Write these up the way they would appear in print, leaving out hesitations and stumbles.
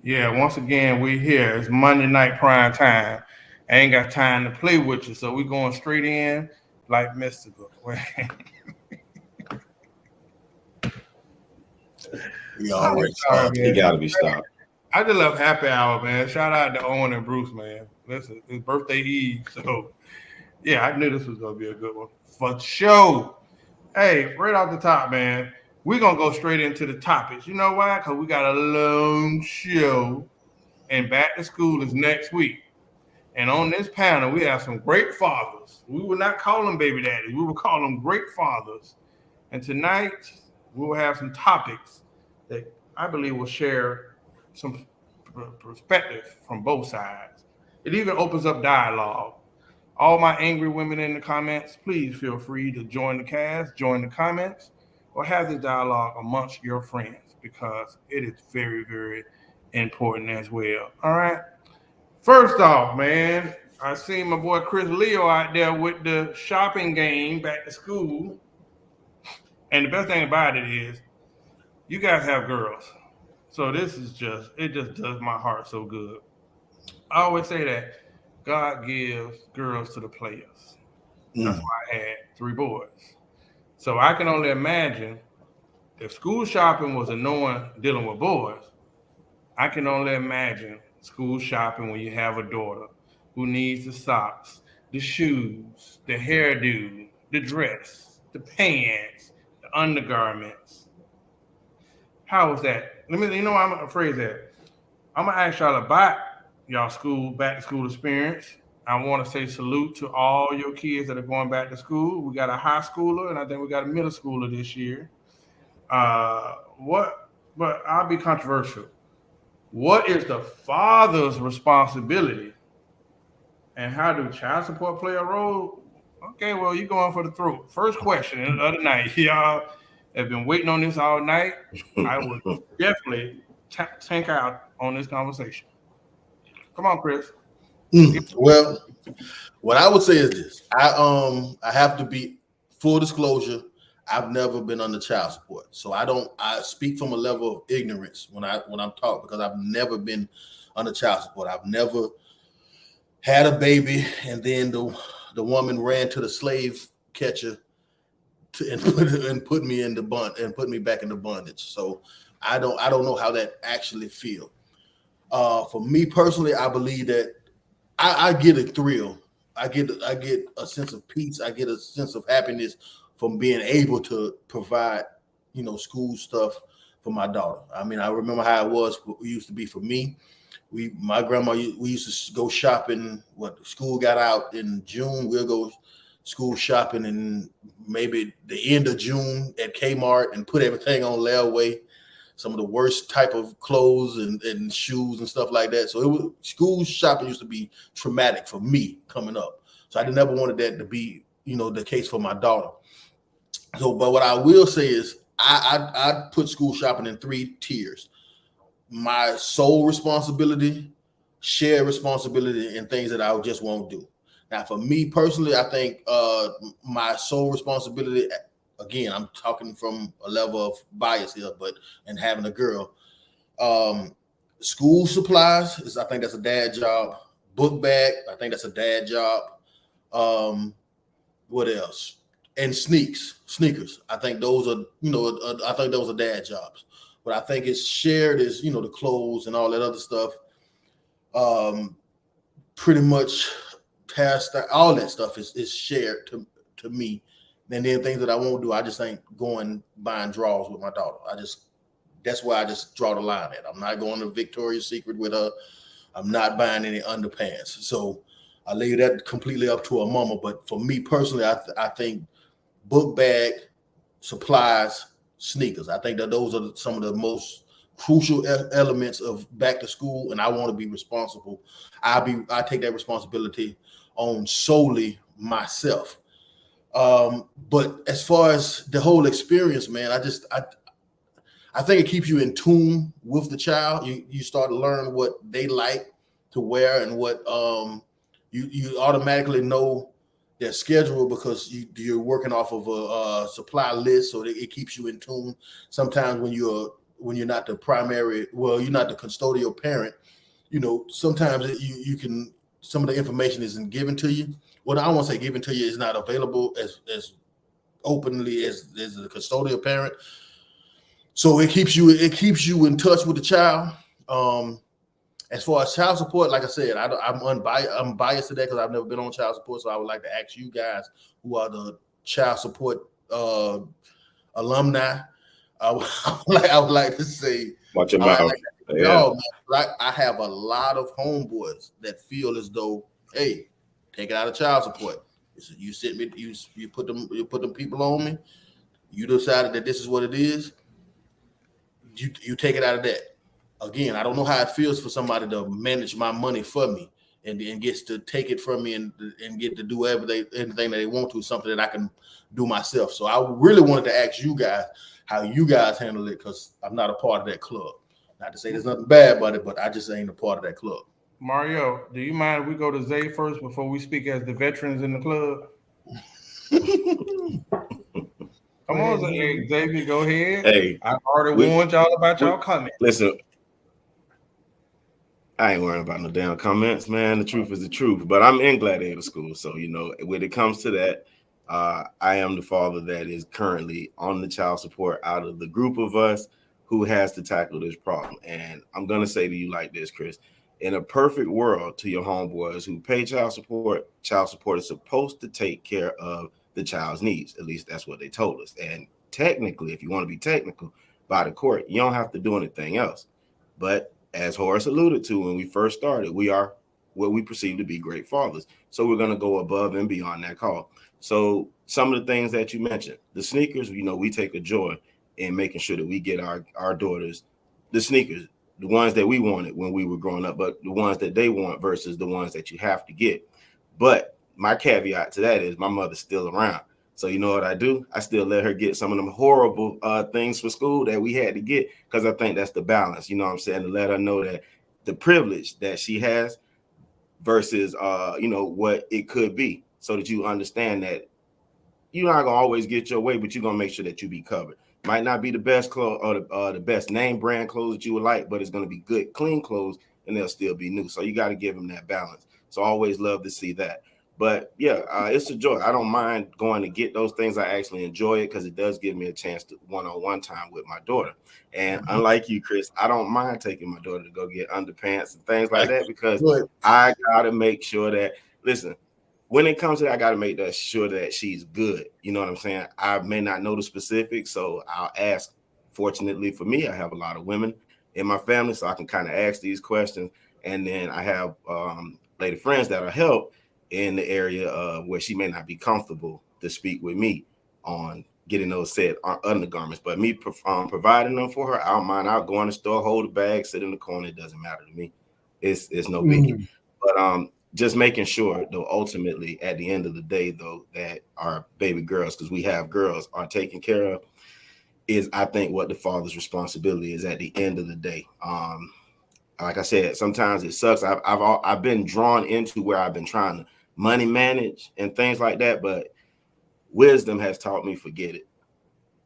Yeah, once again, we here. It's Monday night prime time. I ain't got time to play with you, so we going straight in like mystical. We I'm already sorry, started. He man. got to be stopped. I just love happy hour, man. Shout out to Owen and Bruce, man. Listen, it's birthday eve, so yeah, I knew this was gonna be a good one for sure. Hey, right off the top, man, we're gonna go straight into the topics. You know why? Because we got a long show, and back to school is next week. And on this panel, we have some great fathers. We will not call them baby daddies. We will call them great fathers. And tonight, we will have some topics that I believe will share some perspective from both sides. It even opens up dialogue. All my angry women in the comments, please feel free to join the cast, join the comments, or have this dialogue amongst your friends because it is very, very important as well. All right. First off, man, I seen my boy Chris Leo out there with the shopping game back to school. And the best thing about it is you guys have girls. So this is just it just does my heart so good. I always say that God gives girls to the players. That's Mm. why I had three boys. So I can only imagine if school shopping was annoying dealing with boys, I can only imagine school shopping when you have a daughter who needs the socks, the shoes, the hairdo, the dress, the pants, the undergarments. How was that? Let me, I'm gonna phrase that. I'm gonna ask y'all about y'all school back to school experience. I want to say salute to all your kids that are going back to school. We got a high schooler, and I think we got a middle schooler this year. What? But I'll be controversial. What is the father's responsibility, and how do child support play a role? Okay, well, you're going for the throat. First question of the night. Y'all have been waiting on this all night. I would definitely tank out on this conversation. Come on, Chris. Well, what I would say is this: I have to be full disclosure. I've never been under child support, so I don't. I speak from a level of ignorance when I'm talking because I've never been under child support. I've never had a baby, and then the woman ran to the slave catcher and put me in the bond and put me back into bondage. So I don't know how that actually feel. For me personally, I believe that I get a thrill. I get a sense of peace. I get a sense of happiness from being able to provide, school stuff for my daughter. I mean, I remember how it used to be for me. My grandma, we used to go shopping. What school got out in June, we'll go school shopping in maybe the end of June at Kmart and put everything on layaway. Some of the worst type of clothes and shoes and stuff like that. So school shopping used to be traumatic for me coming up. So I never wanted that to be, the case for my daughter. So, but what I will say is I put school shopping in three tiers: my sole responsibility, shared responsibility, and things that I just won't do. Now, for me personally, I think my sole responsibility, again, I'm talking from a level of bias here, and having a girl, school supplies I think that's a dad job. Book bag, I think that's a dad job. What else? And sneakers. I think those are, I think those are dad jobs. But I think it's shared is, the clothes and all that other stuff. Pretty much past that, all that stuff is shared to me. And then things that I won't do, I just ain't going buying drawers with my daughter. That's where I just draw the line at. I'm not going to Victoria's Secret with her. I'm not buying any underpants. So I leave that completely up to a mama. But for me personally, I think book bag, supplies, sneakers. I think that those are some of the most crucial elements of back to school, and I want to be responsible. I take that responsibility on solely myself. But as far as the whole experience, man, I think it keeps you in tune with the child. You start to learn what they like to wear and what you automatically know their schedule because you're working off of a supply list, so that it keeps you in tune. Sometimes when you're when you're not the primary, well, you're not the custodial parent, sometimes you can, some of the information isn't given to you. Well, I don't want to say given to you, is not available as openly as the custodial parent. So it keeps you in touch with the child. As far as child support, like I said, I'm biased to that because I've never been on child support. So I would like to ask you guys, who are the child support alumni, I would like to say, watch your mouth. I have a lot of homeboys that feel as though, hey, take it out of child support. You sit me, you put them people on me. You decided that this is what it is. You take it out of that. Again, I don't know how it feels for somebody to manage my money for me and gets to take it from me and get to do anything that they want to, something that I can do myself. So I really wanted to ask you guys how you guys handle it, because I'm not a part of that club. Not to say there's nothing bad about it, but I just ain't a part of that club. Mario, do you mind if we go to Zay first before we speak as the veterans in the club? Come on, Xavier, go ahead. Hey, I've already warned y'all about y'all comments. Listen, I ain't worrying about no damn comments, man. The truth is the truth. But I'm in Gladiator School, so when it comes to that, I am the father that is currently on the child support out of the group of us who has to tackle this problem. And I'm gonna say to you like this, Chris. In a perfect world, to your homeboys who pay child support is supposed to take care of the child's needs. At least that's what they told us. And technically, if you want to be technical, by the court, you don't have to do anything else. But as Horace alluded to when we first started, we are what we perceive to be great fathers. So we're going to go above and beyond that call. So some of the things that you mentioned, the sneakers, we take a joy in making sure that we get our daughters the sneakers, the ones that we wanted when we were growing up, but the ones that they want versus the ones that you have to get. But my caveat to that is my mother's still around. So you know what I do? I still let her get some of them horrible things for school that we had to get, because I think that's the balance, you know what I'm saying? To let her know that the privilege that she has versus, what it could be, so that you understand that you're not going to always get your way, but you're going to make sure that you be covered. Might not be the best clothes or the best name brand clothes that you would like, but it's going to be good, clean clothes, and they'll still be new. So you got to give them that balance. So I always love to see that. But yeah, it's a joy. I don't mind going to get those things. I actually enjoy it because it does give me a chance to one-on-one time with my daughter. And unlike you, Chris, I don't mind taking my daughter to go get underpants and things like that, because I got to make sure that, listen, when it comes to that, I got to make sure that she's good. You know what I'm saying? I may not know the specifics, so I'll ask. Fortunately for me, I have a lot of women in my family, so I can kind of ask these questions. And then I have lady friends that'll help in the area where she may not be comfortable to speak with me on getting those said undergarments. But me providing them for her, I don't mind. I'll go in the store, hold the bag, sit in the corner. It doesn't matter to me. It's no biggie. But just making sure, though, ultimately, at the end of the day, though, that our baby girls, because we have girls, are taken care of, is, I think, what the father's responsibility is at the end of the day. Like I said, sometimes it sucks. I've been drawn into where I've been trying to money manage and things like that, but wisdom has taught me, forget it.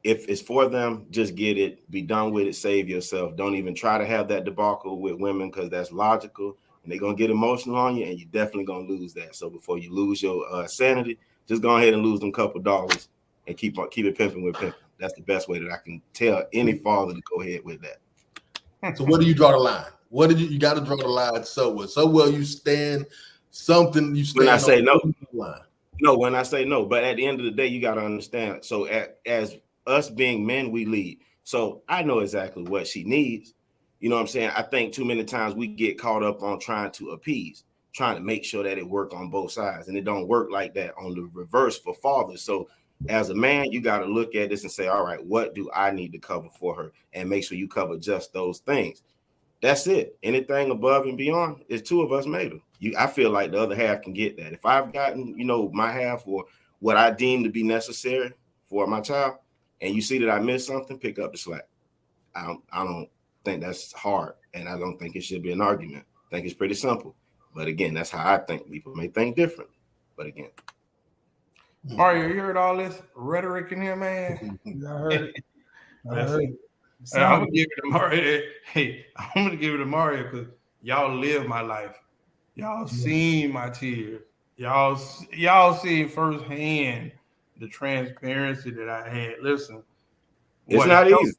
If it's for them, just get it, be done with it, save yourself. Don't even try to have that debacle with women, because that's logical. And they're going to get emotional on you, and you're definitely going to lose that. So before you lose your sanity, just go ahead and lose them couple dollars and keep it pimping with pimping. That's the best way that I can tell any father to go ahead with that. So where do you draw the line? What did you got to draw the line somewhere? So well you stand something, you stand when I say no. Line. No, when I say no, but at the end of the day, you got to understand. So as us being men, we lead. So I know exactly what she needs. You know what I'm saying? I think too many times we get caught up on trying to appease, trying to make sure that it work on both sides. And it don't work like that on the reverse for fathers. So as a man, you got to look at this and say, all right, what do I need to cover for her? And make sure you cover just those things. That's it. Anything above and beyond is two of us made them. I feel like the other half can get that. If I've gotten, my half or what I deem to be necessary for my child, and you see that I missed something, pick up the slack. I don't think that's hard, and I don't think it should be an argument. I think it's pretty simple. But again, that's how I think. People may think different. But again. Mario, you heard all this rhetoric in here, man? I heard it. I'm gonna give it to Mario. Hey, I'm gonna give it to Mario because y'all live my life. Y'all seen my tears. Y'all seen firsthand the transparency that I had. Listen, It's not easy.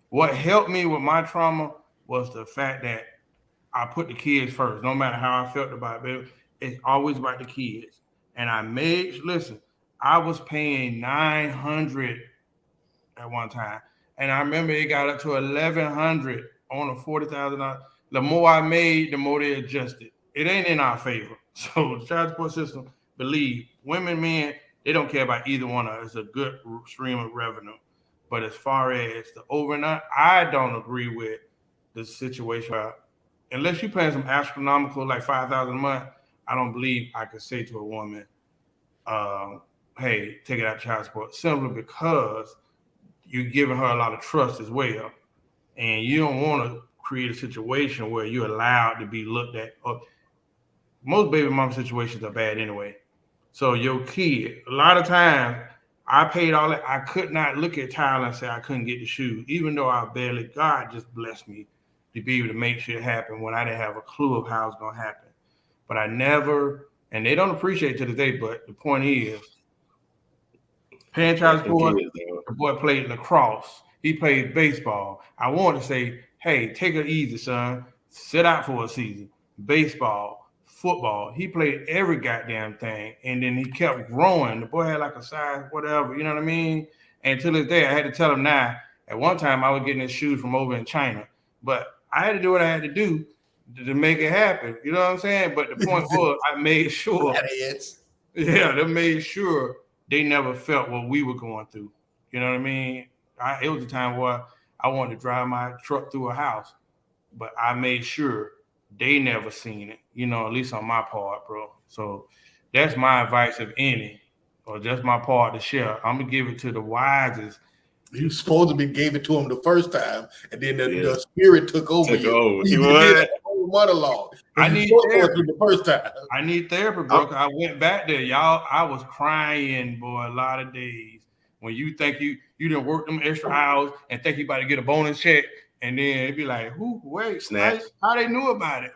What helped me with my trauma was the fact that I put the kids first, no matter how I felt about it. It's always about the kids. And I was paying $900 at one time. And I remember it got up to $1,100 on a $40,000. The more I made, the more they adjusted. It ain't in our favor. So the child support system, believe women, men, they don't care about either one of us. It's a good stream of revenue. But as far as the overnight, I don't agree with the situation. Unless you're paying some astronomical, like $5,000 a month, I don't believe I could say to a woman, hey, take it out of child support, simply because you're giving her a lot of trust as well. And you don't want to create a situation where you're allowed to be looked at. Most baby mom situations are bad anyway. So your kid, a lot of times, I paid all that. I could not look at Tyler and say I couldn't get the shoes, even though God just blessed me to be able to make shit happen when I didn't have a clue of how it's going to happen. But I never, and they don't appreciate it to this day, but the point is, paying child support, the boy played lacrosse. He played baseball. I wanted to say, hey, take it easy, son. Sit out for a season. Baseball, football. He played every goddamn thing. And then he kept growing. The boy had like a size, whatever, you know what I mean? And to this day, I had to tell him now, at one time I was getting his shoes from over in China. But I had to do what I had to do to make it happen. You know what I'm saying? But the point was, I made sure. They made sure they never felt what we were going through. You know what I mean? It was a time where I wanted to drive my truck through a house, but I made sure they never seen it, at least on my part, bro. So that's my advice, if any, or just my part to share. I'm going to give it to the wisest. You supposed to be gave it to him the first time, and then the spirit took over you. He did that whole monologue. I need therapy the first time. I need therapy, bro. I went back there, y'all. I was crying, boy, a lot of days. When you think you didn't work them extra hours and think you about to get a bonus check, and then it'd be like, wait, how they knew about it?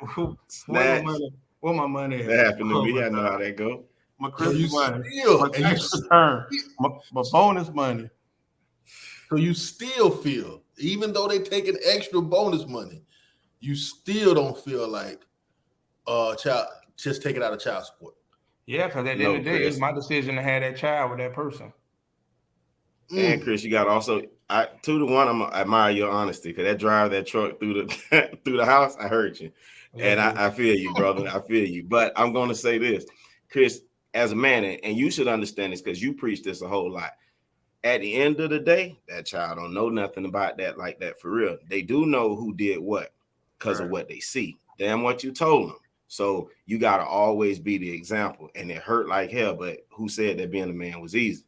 Where my money at? That happened to me. I know how that go. My Christmas money, my tax return, my bonus money. So you still feel, even though they taking extra bonus money, you still don't feel like just take it out of child support. Yeah, because at the end of the day, it's my decision to have that child with that person. And Chris, you got also 2-1. I'm gonna admire your honesty, because that drive that truck through the house, I heard you, and I feel you, brother. I feel you. But I'm gonna say this, Chris, as a man, and you should understand this because you preach this a whole lot. At the end of the day, that child don't know nothing about that like that for real. They do know who did what because of what they see. Damn what you told them. So you got to always be the example. And it hurt like hell, but who said that being a man was easy?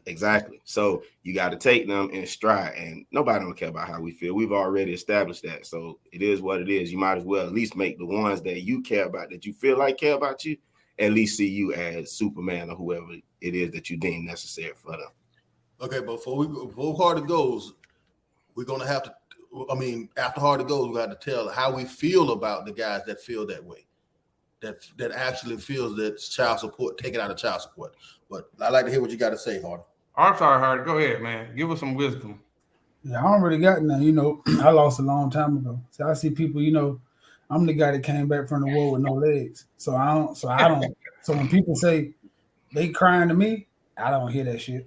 Exactly. So you got to take them in stride, and nobody don't care about how we feel. We've already established that. So it is what it is. You might as well at least make the ones that you care about, that you feel like care about you, at least see you as Superman or whoever it is that you deem necessary for them. Okay, but before Hard It Goes, we're going to have to, after Hard It Goes, we got to tell how we feel about the guys that feel that way, that actually feels that child support, take it out of child support. But I'd like to hear what you got to say, Hardy. I'm sorry, Hardy. Go ahead, man. Give us some wisdom. Yeah, I don't really got none. I lost a long time ago. So I see people, I'm the guy that came back from the war with no legs. So I don't. So when people say they crying to me, I don't hear that shit,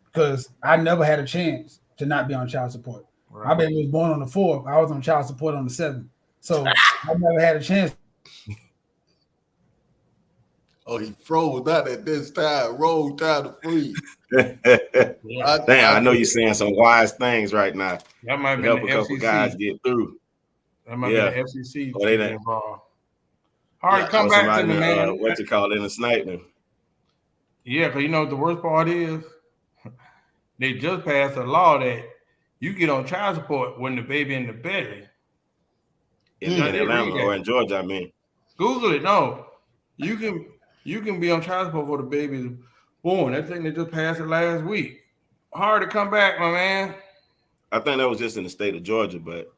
because I never had a chance to not be on child support. Right. My baby was born on the 4th. I was on child support on the 7th. So I never had a chance. Oh, he froze not at this time. Roll time to freeze. I know you're saying some wise things right now. That might help a couple guys get through. That might be the FCC. Or they involved. All right, come back to me, man. What you call it in a sniper? Yeah, because the worst part is they just passed a law that you get on child support when the baby in the belly. In Atlanta or in Georgia, I mean. Google it. No, you can be on child support before the baby is born. That thing they just passed it last week. Hard to come back, my man. I think that was just in the state of Georgia, but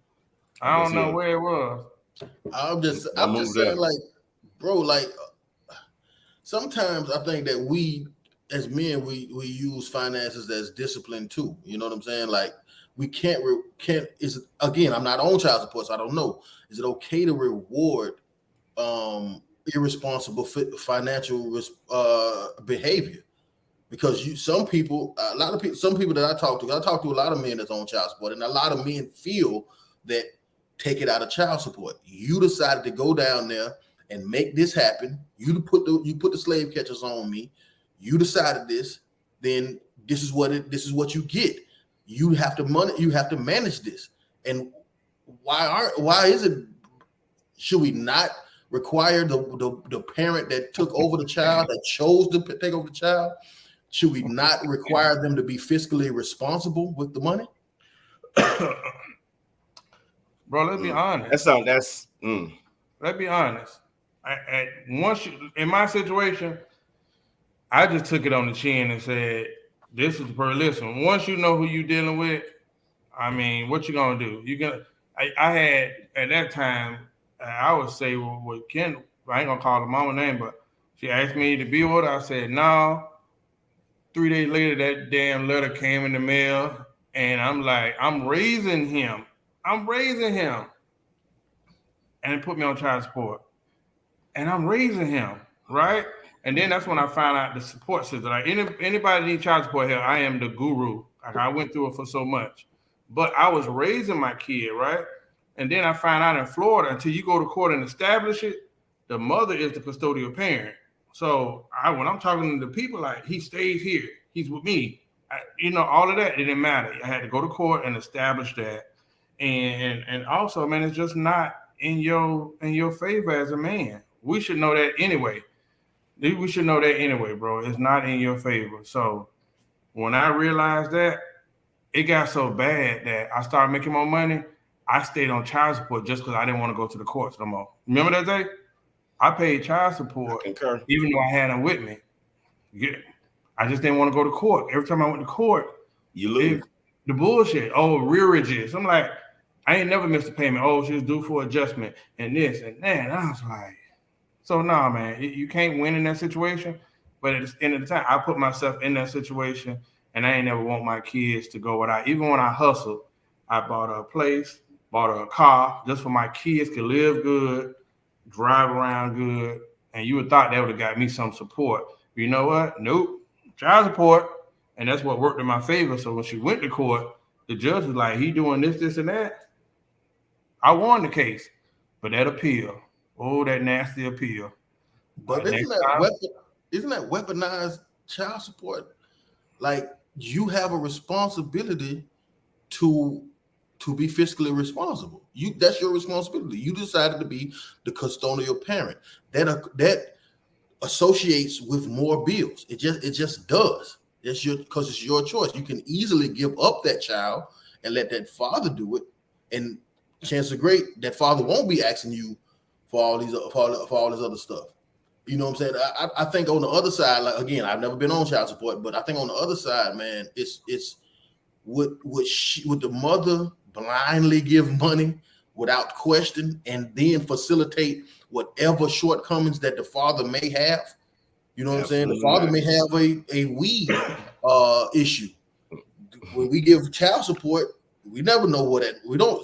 I don't know where it was. I'm just saying, like, bro, like sometimes I think that we as men we use finances as discipline too. You know what I'm saying? Like we can't is again, I'm not on child support, so I don't know. Is it okay to reward irresponsible financial behavior? Because some people that I talk to a lot of men that's on child support, and a lot of men feel that take it out of child support. You decided to go down there and make this happen. You put the slave catchers on me. You decided this. Then this is what you get. You have to manage this. And why is it? Should we not require the parent that took over the child, that chose to take over the child? Should we not require them to be fiscally responsible with the money? Bro, let's be honest. Let's be honest. In my situation, I just took it on the chin and said, "This is listen. Once you know who you're dealing with, I mean, what you gonna do? I had at that time, I would say with Ken, I ain't gonna call the mama name, but she asked me to be with her. I said no. 3 days later, that damn letter came in the mail, and I'm like, I'm raising him, and it put me on child support, and I'm raising him, right? And then that's when I found out the support system. Like anybody need child support help, I am the guru. Like I went through it for so much, but I was raising my kid, right? And then I found out in Florida, until you go to court and establish it, the mother is the custodial parent. So when I'm talking to the people, like he stays here, he's with me, all of that, it didn't matter. I had to go to court and establish that. And also, man, it's just not in your favor as a man. We should know that anyway. We should know that anyway, bro. It's not in your favor. So when I realized that, it got so bad that I started making more money. I stayed on child support just because I didn't want to go to the courts no more. Remember that day? I paid child support even though I had them with me. Yeah. I just didn't want to go to court. Every time I went to court, you lose. The bullshit. Oh, rearages. I'm like, I ain't never missed a payment. Oh, she was due for adjustment and this and that. And I was like, so nah, man, you can't win in that situation. But at the end of the time, I put myself in that situation, and I ain't never want my kids to go without. Even when I hustled, I bought a place, bought a car just for my kids to live good, drive around good, and you would thought that would have got me some support. You know what? Nope. Child support. And that's what worked in my favor. So when she went to court, the judge was like, he doing this, and that. I won the case. But that appeal. Oh, that nasty appeal. But isn't that weaponized child support? Like, you have a responsibility to be fiscally responsible. That's your responsibility. You decided to be the custodial parent. That associates with more bills. It just does. Because it's your choice. You can easily give up that child and let that father do it, and chances are great that father won't be asking you for all this other stuff. You know what I'm saying? I think on the other side, like again, I've never been on child support, but I think on the other side, man, it's would the mother blindly give money without question and then facilitate whatever shortcomings that the father may have? You know what I'm saying? The father may have a weed issue. When we give child support, we never know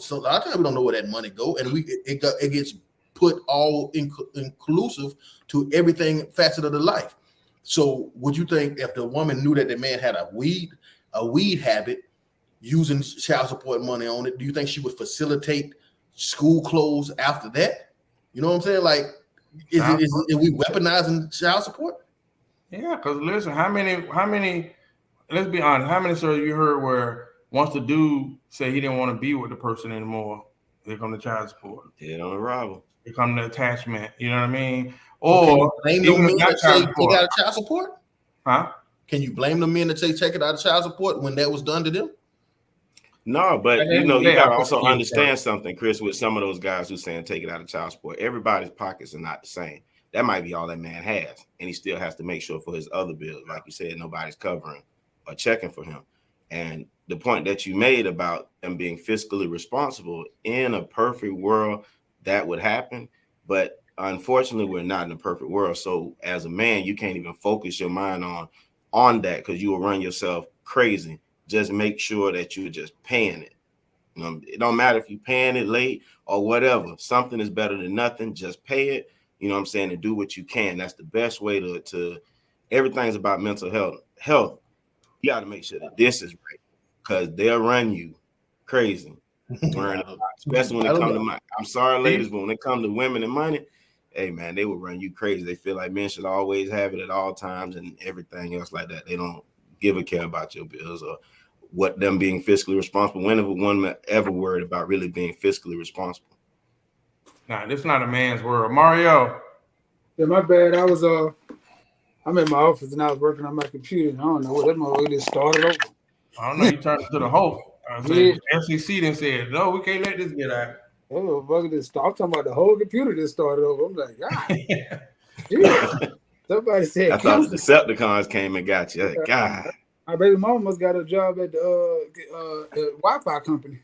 so a lot of times we don't know where that money go, and it gets put all inclusive to everything facet of the life. So would you think if the woman knew that the man had a weed habit, using child support money on it, do you think she would facilitate school clothes after that? You know what I'm saying? Like, is we weaponizing child support? Yeah, because listen, how many, let's be honest, how many stories you heard where once the dude said he didn't want to be with the person anymore, here come the child support. Yeah, on arrival. Here come the attachment, you know what I mean? Or blame the men that say take out of child support? Huh? Can you blame the men that say take it out of child support when that was done to them? No, but you gotta also understand something, Chris, with some of those guys who saying take it out of child support. Everybody's pockets are not the same. That might be all that man has, and he still has to make sure for his other bills, like you said, nobody's covering or checking for him. And the point that you made about them being fiscally responsible, in a perfect world, that would happen. But unfortunately, we're not in a perfect world. So as a man, you can't even focus your mind on that, because you will run yourself crazy. Just make sure that you're just paying it. You know, it don't matter if you're paying it late or whatever. Something is better than nothing. Just pay it. You know what I'm saying? And do what you can. That's the best way to everything's about mental health. You got to make sure that this is right, because they'll run you crazy. Especially when it comes to money. I'm sorry, ladies, but when it comes to women and money, hey man, they will run you crazy. They feel like men should always have it at all times and everything else like that. They don't give a care about your bills or what them being fiscally responsible. When have a woman ever worried about really being fiscally responsible? Nah, this is not a man's world. Mario. Yeah, my bad. I'm in my office and I was working on my computer. And I don't know what that motherfucker just started over. I don't know. You turned to the host. Yeah. FCC then said, no, we can't let this get out. That motherfucker just started. I'm talking about the whole computer just started over. I'm like, God. Jesus. Somebody said, I thought the Decepticons came and got you. Like, God. My baby mama must got a job at the Wi-Fi company.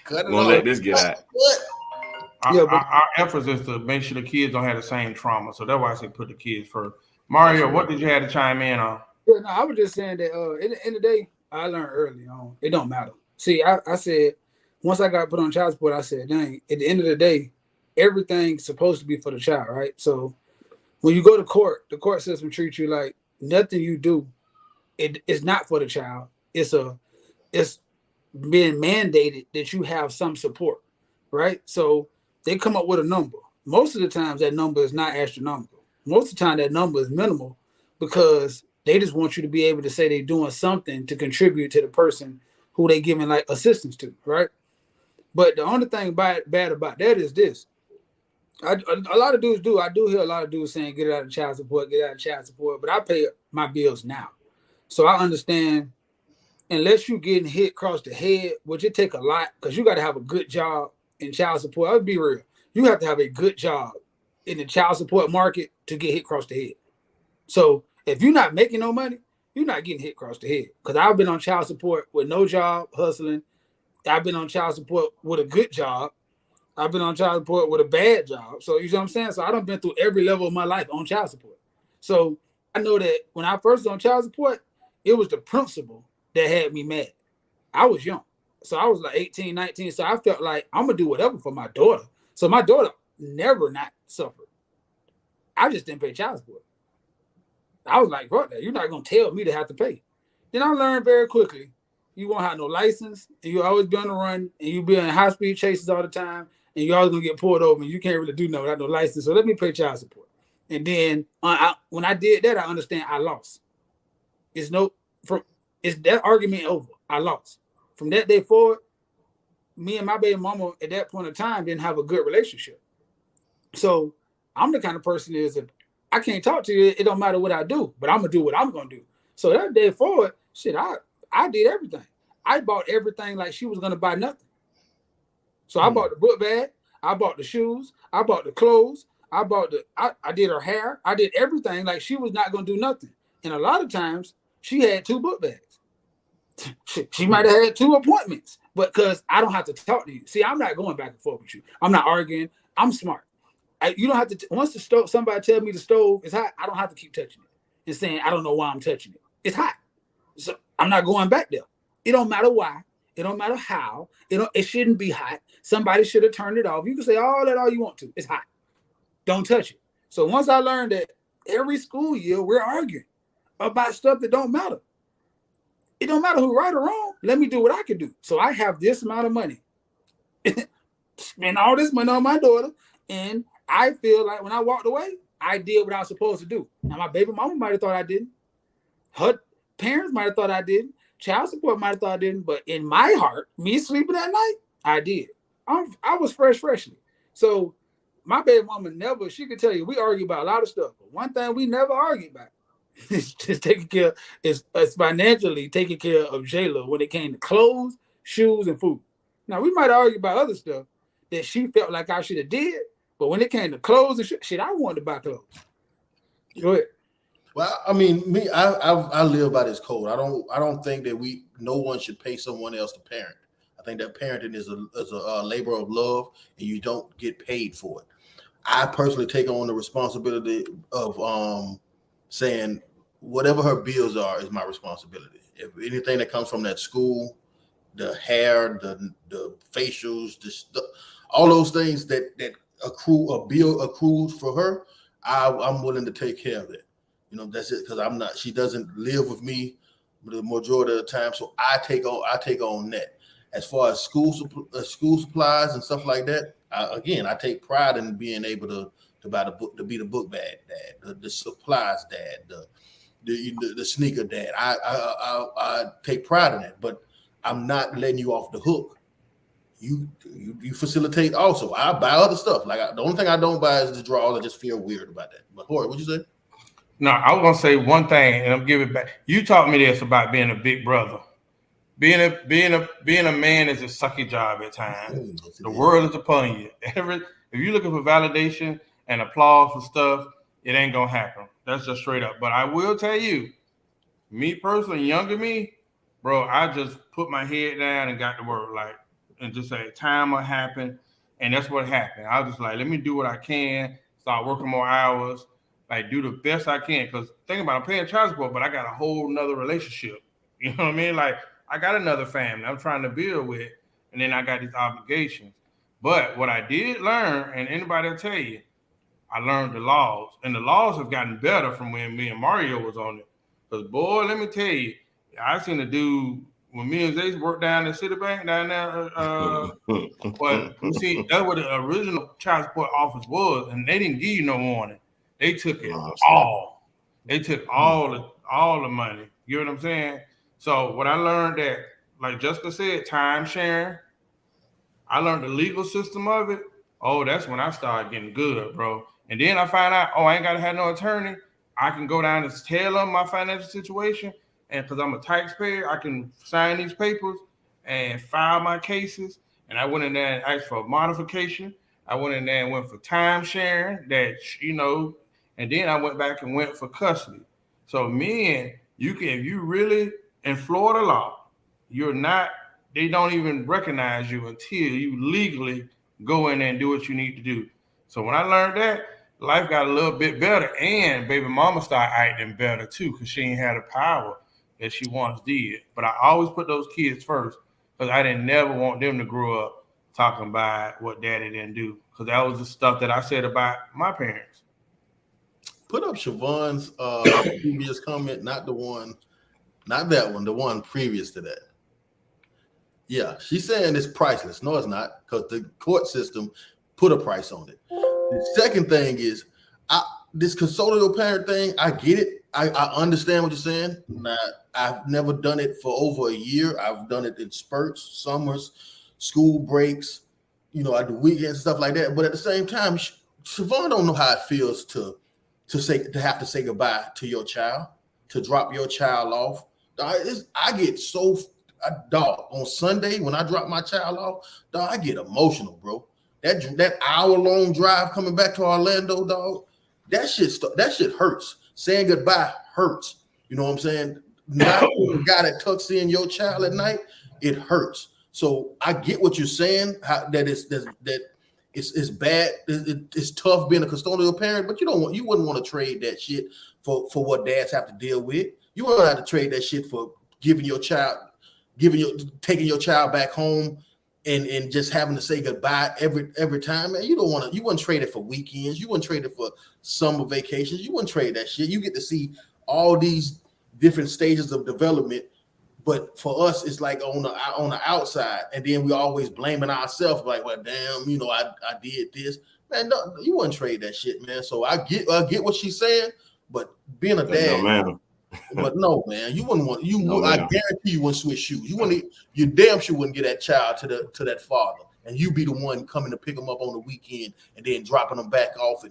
Cut it Won't let this get out. Our emphasis is to make sure the kids don't have the same trauma. So that's why I say put the kids first. Mario, what did you have to chime in on? Yeah, no, I was just saying that in the end of the day, I learned early on. It don't matter. See, I said, once I got put on child support, I said, dang, at the end of the day, everything's supposed to be for the child, right? So when you go to court, the court system treats you like nothing you do, it's not for the child. It's being mandated that you have some support, right? So they come up with a number. Most of the times that number is not astronomical. Most of the time that number is minimal, because they just want you to be able to say they're doing something to contribute to the person who they giving like assistance to, right? But the only thing bad about that is this. A lot of dudes do. I do hear a lot of dudes saying, get out of child support, but I pay my bills now. So I understand, unless you're getting hit across the head, which it take a lot, because you got to have a good job in child support. I'll be real. You have to have a good job in the child support market to get hit across the head. So if you're not making no money, you're not getting hit across the head. Because I've been on child support with no job, hustling. I've been on child support with a good job. I've been on child support with a bad job. So you know what I'm saying? So I done been through every level of my life on child support. So I know that when I first was on child support, it was the principal that had me mad. I was young. So I was like 18, 19. So I felt like I'm going to do whatever for my daughter. So my daughter never not suffered. I just didn't pay child support. I was like, bro, you're not going to tell me to have to pay. Then I learned very quickly, you won't have no license, and you always be on the run, and you be in high-speed chases all the time, and you're always going to get pulled over, and you can't really do nothing without no license. So let me pay child support. And then when I did that, I understand I lost. It's that argument over. I lost. From that day forward, me and my baby mama at that point in time didn't have a good relationship. So I'm the kind of person is if I can't talk to you, it don't matter what I do, but I'm gonna do what I'm gonna do. So that day forward, shit, I did everything. I bought everything like she was gonna buy nothing. So I bought the book bag, I bought the shoes, I bought the clothes, I did her hair, I did everything like she was not gonna do nothing. And a lot of times she had 2 book bags. She might have had 2 appointments, but because I don't have to talk to you. See, I'm not going back and forth with you. I'm not arguing. I'm smart. You don't have to. Once the stove, somebody tell me the stove is hot, I don't have to keep touching it and saying I don't know why I'm touching it. It's hot, so I'm not going back there. It don't matter why. It don't matter how. It shouldn't be hot. Somebody should have turned it off. You can say all you want to. It's hot. Don't touch it. So once I learned that every school year we're arguing about stuff that don't matter. It don't matter who right or wrong. Let me do what I can do. So I have this amount of money. Spend all this money on my daughter. And I feel like when I walked away, I did what I was supposed to do. Now, my baby mama might have thought I didn't. Her parents might have thought I didn't. Child support might have thought I didn't. But in my heart, me sleeping at night, I did. I was freshly. So my baby mama never, she could tell you, we argue about a lot of stuff. But one thing we never argue about is just taking care, is financially taking care of Jayla when it came to clothes, shoes, and food. Now, we might argue about other stuff that she felt like I should have did. But when it came to clothes and shit, I wanted to buy clothes. Go ahead. Well, I mean, I live by this code. I don't think that no one should pay someone else to parent. I think that parenting is a labor of love, and you don't get paid for it. I personally take on the responsibility of saying whatever her bills are is my responsibility. If anything that comes from that school, the hair, the facials, all those things that accrues for her, I'm willing to take care of it. That's it, because she doesn't live with me the majority of the time, so I take on that. As far as school supplies and stuff like that, I take pride in being able to buy the book, to be the book bag dad, the supplies dad, the sneaker dad. I take pride in it, but I'm not letting you off the hook. You facilitate also. I buy other stuff. Like the only thing I don't buy is the drawers. I just feel weird about that. But Jorge, what'd you say? No, I was gonna say one thing, and I'm giving back. You taught me this about being a big brother. Being a man is a sucky job at times. The world is upon you. If you're looking for validation and applause for stuff, it ain't gonna happen. That's just straight up. But I will tell you, me personally, younger me, bro, I just put my head down and got to work, and just say time will happen, and that's what happened. I was just like, let me do what I can, start working more hours, do the best I can. Because think about it, I'm paying child support, but I got a whole nother relationship. You know what I mean? I got another family I'm trying to build with, and then I got these obligations. But what I did learn, and anybody will tell you, I learned the laws, and the laws have gotten better from when me and Mario was on it. Because boy, let me tell you, I seen a dude when me and Zay worked down at Citibank down there. But you see, that's what the original child support office was, and they didn't give you no warning. They took it all. They took all the money. You know what I'm saying? So what I learned that, like Jessica said, time sharing. I learned the legal system of it. Oh, that's when I started getting good, bro. And then I found out, I ain't got to have no attorney. I can go down and tell them my financial situation. And because I'm a taxpayer, I can sign these papers and file my cases. And I went in there and asked for a modification. I went in there and went for time sharing and then I went back and went for custody. So men, if you really in Florida law, they don't even recognize you until you legally go in there and do what you need to do. So when I learned that, life got a little bit better, and baby mama started acting better too, because she ain't had the power that she once did. But I always put those kids first, because I didn't never want them to grow up talking about what daddy didn't do, because that was the stuff that I said about my parents. Put up Siobhan's previous comment, not that one, the one previous to that. Yeah, she's saying it's priceless. No, it's not, because the court system put a price on it. The second thing is, this custodial parent thing, I get it. I understand what you're saying. Now, I've never done it for over a year. I've done it in spurts, summers, school breaks, I do weekends and stuff like that. But at the same time, Siobhan don't know how it feels to have to say goodbye to your child, to drop your child off. I get so on Sunday when I drop my child off, I get emotional, bro. That hour-long drive coming back to Orlando, dog, that shit hurts. Saying goodbye hurts. You know what I'm saying? Not the guy that tucks in your child at night, it hurts. So I get what you're saying, it's bad. It's tough being a custodial parent, but you wouldn't want to trade that shit for what dads have to deal with. You wouldn't have to trade that shit for taking your child back home and just having to say goodbye every time. Man, you wouldn't trade it for weekends. You wouldn't trade it for summer vacations. You wouldn't trade that shit. You get to see all these different stages of development. But for us, it's like on the outside, and then we always blaming ourselves, like, well, damn, I did this. Man, no, you wouldn't trade that shit, man. So I get what she's saying, but being a dad, man. But no, man, you wouldn't want I guarantee you wouldn't switch shoes. You damn sure wouldn't get that child to that father, and you be the one coming to pick them up on the weekend and then dropping them back off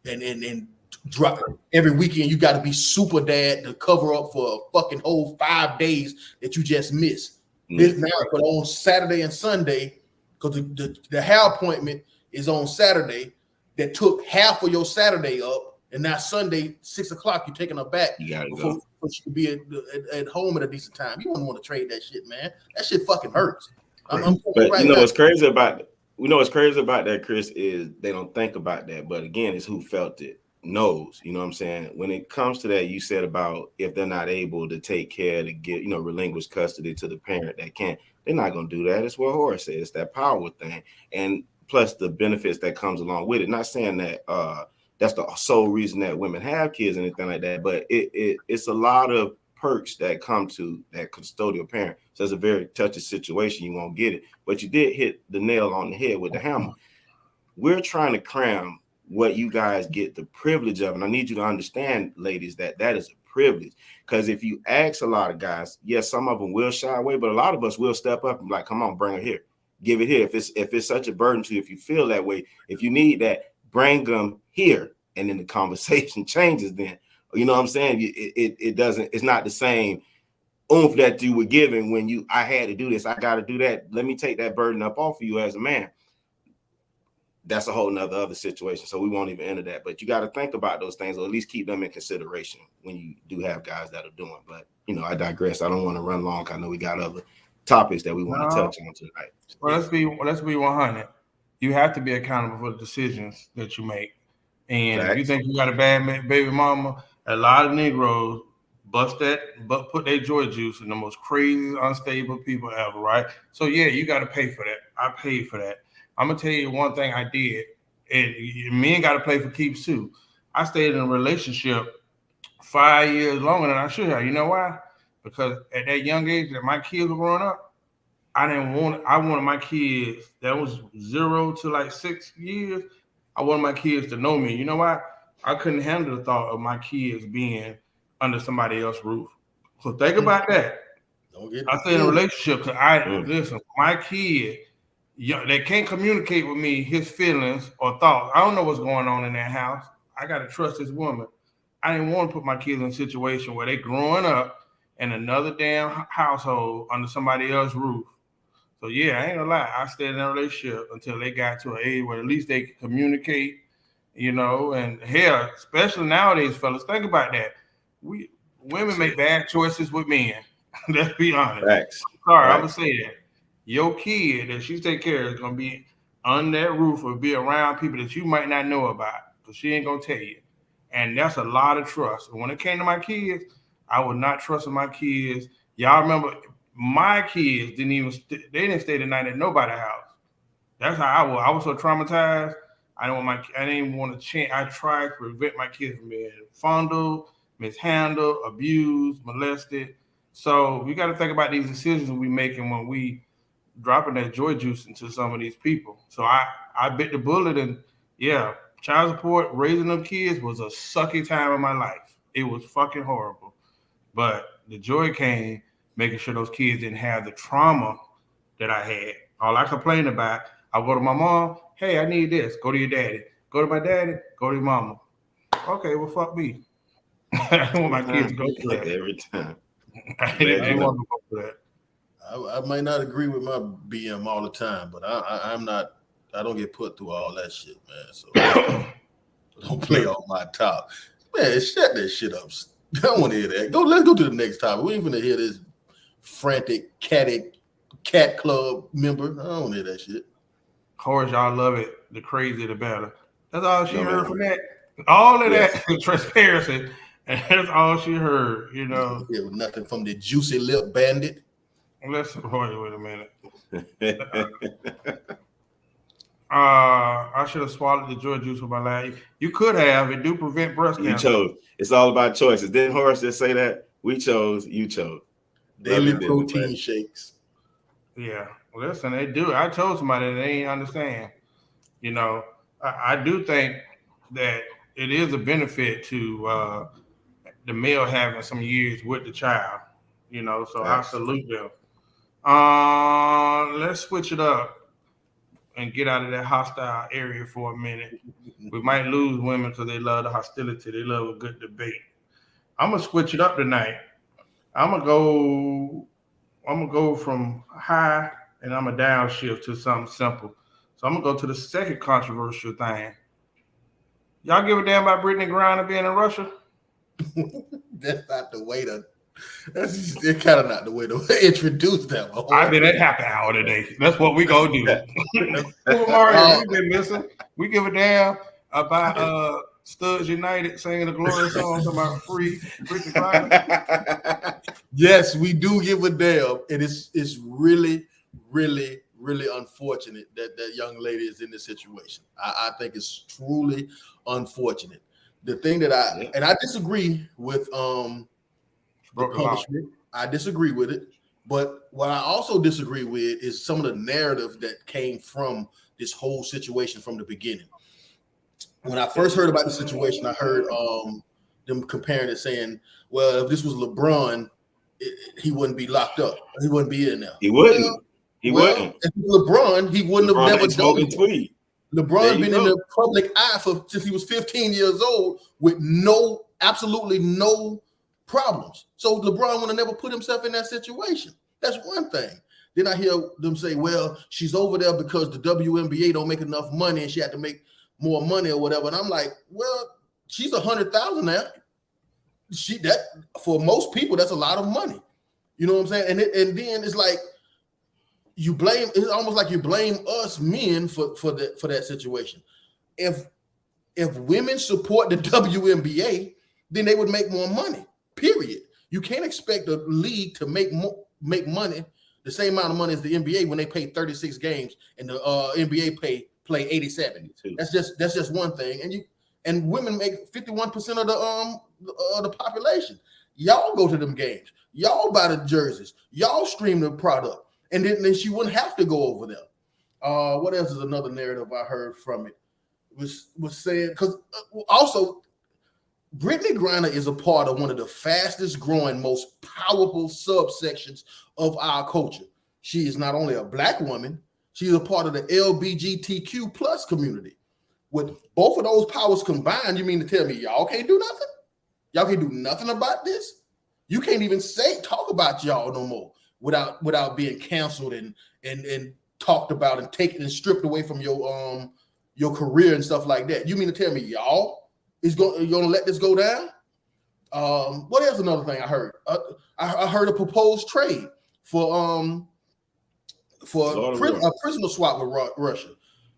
and drop every weekend. You got to be super dad to cover up for a fucking whole 5 days that you just missed. This now, but on Saturday and Sunday, because the hair appointment is on Saturday, that took half of your Saturday up. and now Sunday 6 o'clock you're taking her back before she could be at home at a decent time. You don't want to trade that shit, man. That shit fucking hurts. But right, you know what's crazy about it? We know what's crazy about that, Chris, is they don't think about that. But again, it's who felt it knows. You know what I'm saying? When it comes to that, you said about if they're not able to take care to get, relinquish custody to the parent that can't, they're not going to do that. It's what Horace said. It's that power thing. And plus the benefits that comes along with it. Not saying that that's the sole reason that women have kids or anything like that, but it's a lot of perks that come to that custodial parent. So it's a very touchy situation. You won't get it, but you did hit the nail on the head with the hammer. We're trying to cram what you guys get the privilege of. And I need you to understand, ladies, that is a privilege. Because if you ask a lot of guys, yes, some of them will shy away, but a lot of us will step up and be like, come on, bring her here. Give it here. If it's such a burden to you, if you feel that way, if you need that, bring them here. And then the conversation changes then. You know what I'm saying? It's not the same oomph that you were given when I had to do this. I got to do that. Let me take that burden up off of you as a man. That's a whole nother other situation. So we won't even enter that. But you got to think about those things, or at least keep them in consideration when you do have guys that are doing. But, I digress. I don't want to run long. I know we got other topics that we want to touch on tonight. Well, let's be 100. You have to be accountable for the decisions that you make. And if you think you got a bad baby mama, a lot of Negroes put their joy juice in the most crazy, unstable people ever, right? So yeah, you got to pay for that. I paid for that. I'm gonna tell you one thing I did, and men got to play for keeps too. I stayed in a relationship 5 years longer than I should have. You know why? Because at that young age that my kids were growing up, I wanted my kids that was 0 to like 6 years. I wanted my kids to know me. You know why? I couldn't handle the thought of my kids being under somebody else's roof. So think about that. I stay in a relationship because listen, my kid, they can't communicate with me his feelings or thoughts. I don't know what's going on in that house. I got to trust this woman. I didn't want to put my kids in a situation where they growing up in another damn household under somebody else's roof. So yeah, I ain't gonna lie. I stayed in a relationship until they got to an age where at least they could communicate, and hell, especially nowadays, fellas, think about that. Women make bad choices with men. Let's be honest. Facts. Sorry, I'm gonna say that. Your kid that she take care of is gonna be on that roof or be around people that you might not know about, because she ain't gonna tell you. And that's a lot of trust. And when it came to my kids, I would not trust my kids. Y'all remember my kids didn't stay the night at nobody's house. That's how I was. I was so traumatized. I didn't want to change. I tried to prevent my kids from being fondled, mishandled, abused, molested. So we got to think about these decisions we making when we dropping that joy juice into some of these people. So I bit the bullet, and yeah, child support, raising them kids was a sucky time in my life. It was fucking horrible. But the joy came making sure those kids didn't have the trauma that I had. All I complained about, I go to my mom, hey, I need this. Go to your daddy. Go to my daddy, go to your mama. Okay, well, fuck me. I don't want my kids to go through that. Every time. I didn't want to go through that. I might not agree with my BM all the time, but I'm not. I don't get put through all that shit, man. So don't play on my top, man. Shut that shit up. I don't want to hear that. Let's go to the next topic. We ain't gonna hear this frantic cat club member. I don't want to hear that shit. Of course, y'all love it. The crazier, the better. That's all she heard from that. All of that transparency, and that's all she heard. It was nothing from the juicy lip bandit. Listen, wait a minute. I should have swallowed the joy juice with my life. You could have. It do prevent breast cancer. You chose. It's all about choices. Didn't Horace just say that? We chose. You chose. Daily protein shakes. Yeah. Listen, they do. I told somebody that they ain't understand. I do think that it is a benefit to the male having some years with the child. So I salute them. Let's switch it up and get out of that hostile area for a minute. We might lose women because they love the hostility. They love a good debate. I'm gonna switch it up tonight. I'm gonna go from high and I'm gonna downshift to something simple. So I'm gonna go to the second controversial thing. Y'all give a damn about Brittany Griner being in Russia? That's not the way to. It's kind of not the way to introduce them. I've been at happy hour today. That's what we gonna do. Super Mario, we've been missing. We give a damn about Studs United singing the glory song about free Brittany Griner. Yes, we do give a damn, and it's really, really, really unfortunate that that young lady is in this situation. I think it's truly unfortunate. The thing that I disagree with the punishment. I disagree with it. But what I also disagree with is some of the narrative that came from this whole situation from the beginning. When I first heard about the situation, I heard them comparing it, saying, well, if this was LeBron, he wouldn't be locked up. He wouldn't be in there. He wouldn't. He wouldn't. If LeBron, he wouldn't have never done it. Tweet. LeBron been in the public eye since he was 15 years old with absolutely no problems. So LeBron would have never put himself in that situation. That's one thing. Then I hear them say, well, she's over there because the WNBA don't make enough money and she had to make more money or whatever. And I'm like, well, she's 100,000 now. That for most people, that's a lot of money. You know what I'm saying? And then it's like it's almost like you blame us men for that situation. If women support the WNBA, then they would make more money. Period. You can't expect a league to make money, the same amount of money as the NBA when they play 36 games and the NBA play 87. That's just one thing. And women make 51% of the population. Y'all go to them games. Y'all buy the jerseys. Y'all stream the product. And then she wouldn't have to go over there. What else is another narrative I heard from it? Was saying, because also Brittany Griner is a part of one of the fastest growing, most powerful subsections of our culture. She is not only a Black woman, she is a part of the LGBTQ plus community. With both of those powers combined, you mean to tell me y'all can't do nothing? Y'all can't do nothing about this? You can't even talk about y'all no more without being canceled and talked about and taken and stripped away from your career and stuff like that. You mean to tell me y'all you're gonna let this go down? What else? Another thing I heard. I heard a proposed trade for a prisoner swap with Russia.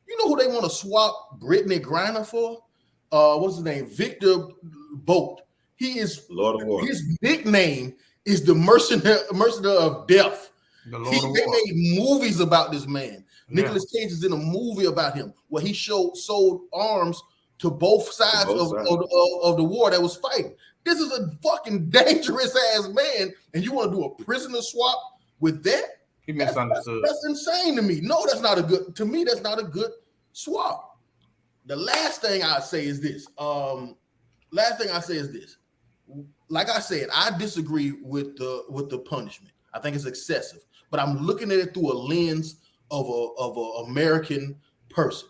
You know who they want to swap Brittany Griner for? What's his name? Victor Boat. He is Lord of War. His nickname is the mercenary of death. They made movies about this man. Yeah. Nicolas Cage is in a movie about him where he sold arms to both sides of the war that was fighting. This is a fucking dangerous ass man, and you want to do a prisoner swap with that? He misunderstood. That's insane to me. No, that's not a good. To me, that's not a good swap. The last thing I say is this. Like I said, I disagree with the punishment. I think it's excessive, but I'm looking at it through a lens of an American person.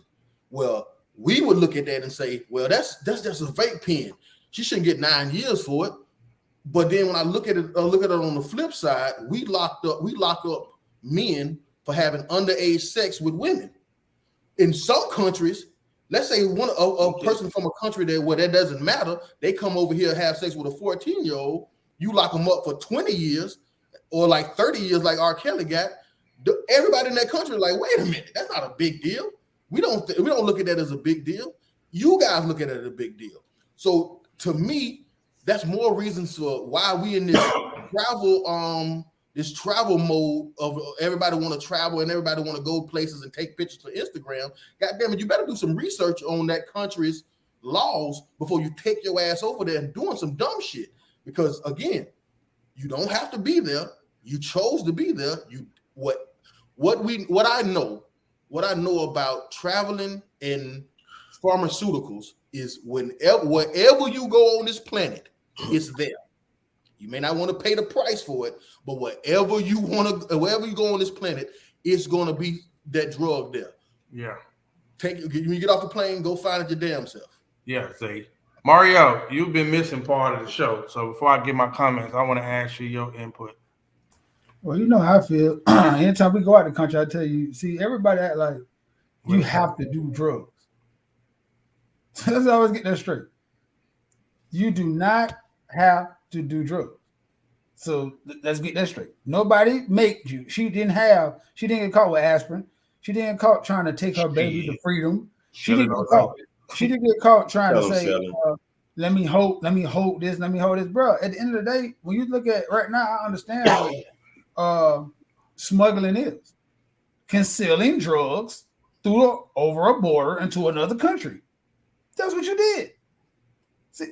Well, we would look at that and say, well, that's just a vape pen. She shouldn't get 9 years for it. But then when I look at it on the flip side, we lock up men for having underage sex with women. In some countries, let's say a person from a country where that doesn't matter, they come over here and have sex with a 14-year-old, you lock them up for 20 years or like 30 years like R. Kelly got. Everybody in that country is like, wait a minute, that's not a big deal. We don't look at that as a big deal. You guys look at it as a big deal. So to me, that's more reasons for why we in this travel mode of everybody want to travel and everybody want to go places and take pictures for Instagram. God damn it, you better do some research on that country's laws before you take your ass over there and doing some dumb shit. Because again, you don't have to be there. You chose to be there. What I know about traveling in pharmaceuticals is wherever you go on this planet, it's there. You may not want to pay the price for it, but wherever you go on this planet, it's going to be that drug there. Yeah. When you get off the plane, go find it your damn self. Yeah, see. Mario, you've been missing part of the show. So before I give my comments, I want to ask you your input. Well, you know how I feel. Anytime we go out the country, I tell you, see, everybody act like you have to do drugs. Let's always get that straight. You do not have to do drugs. So let's get that straight. Nobody made you. She didn't get caught with aspirin. She didn't get caught trying to take her baby to freedom. She didn't get caught trying to say, let me hold this, bro. At the end of the day, when you look at right now, I understand what smuggling is. Concealing drugs over a border into another country. That's what you did. See,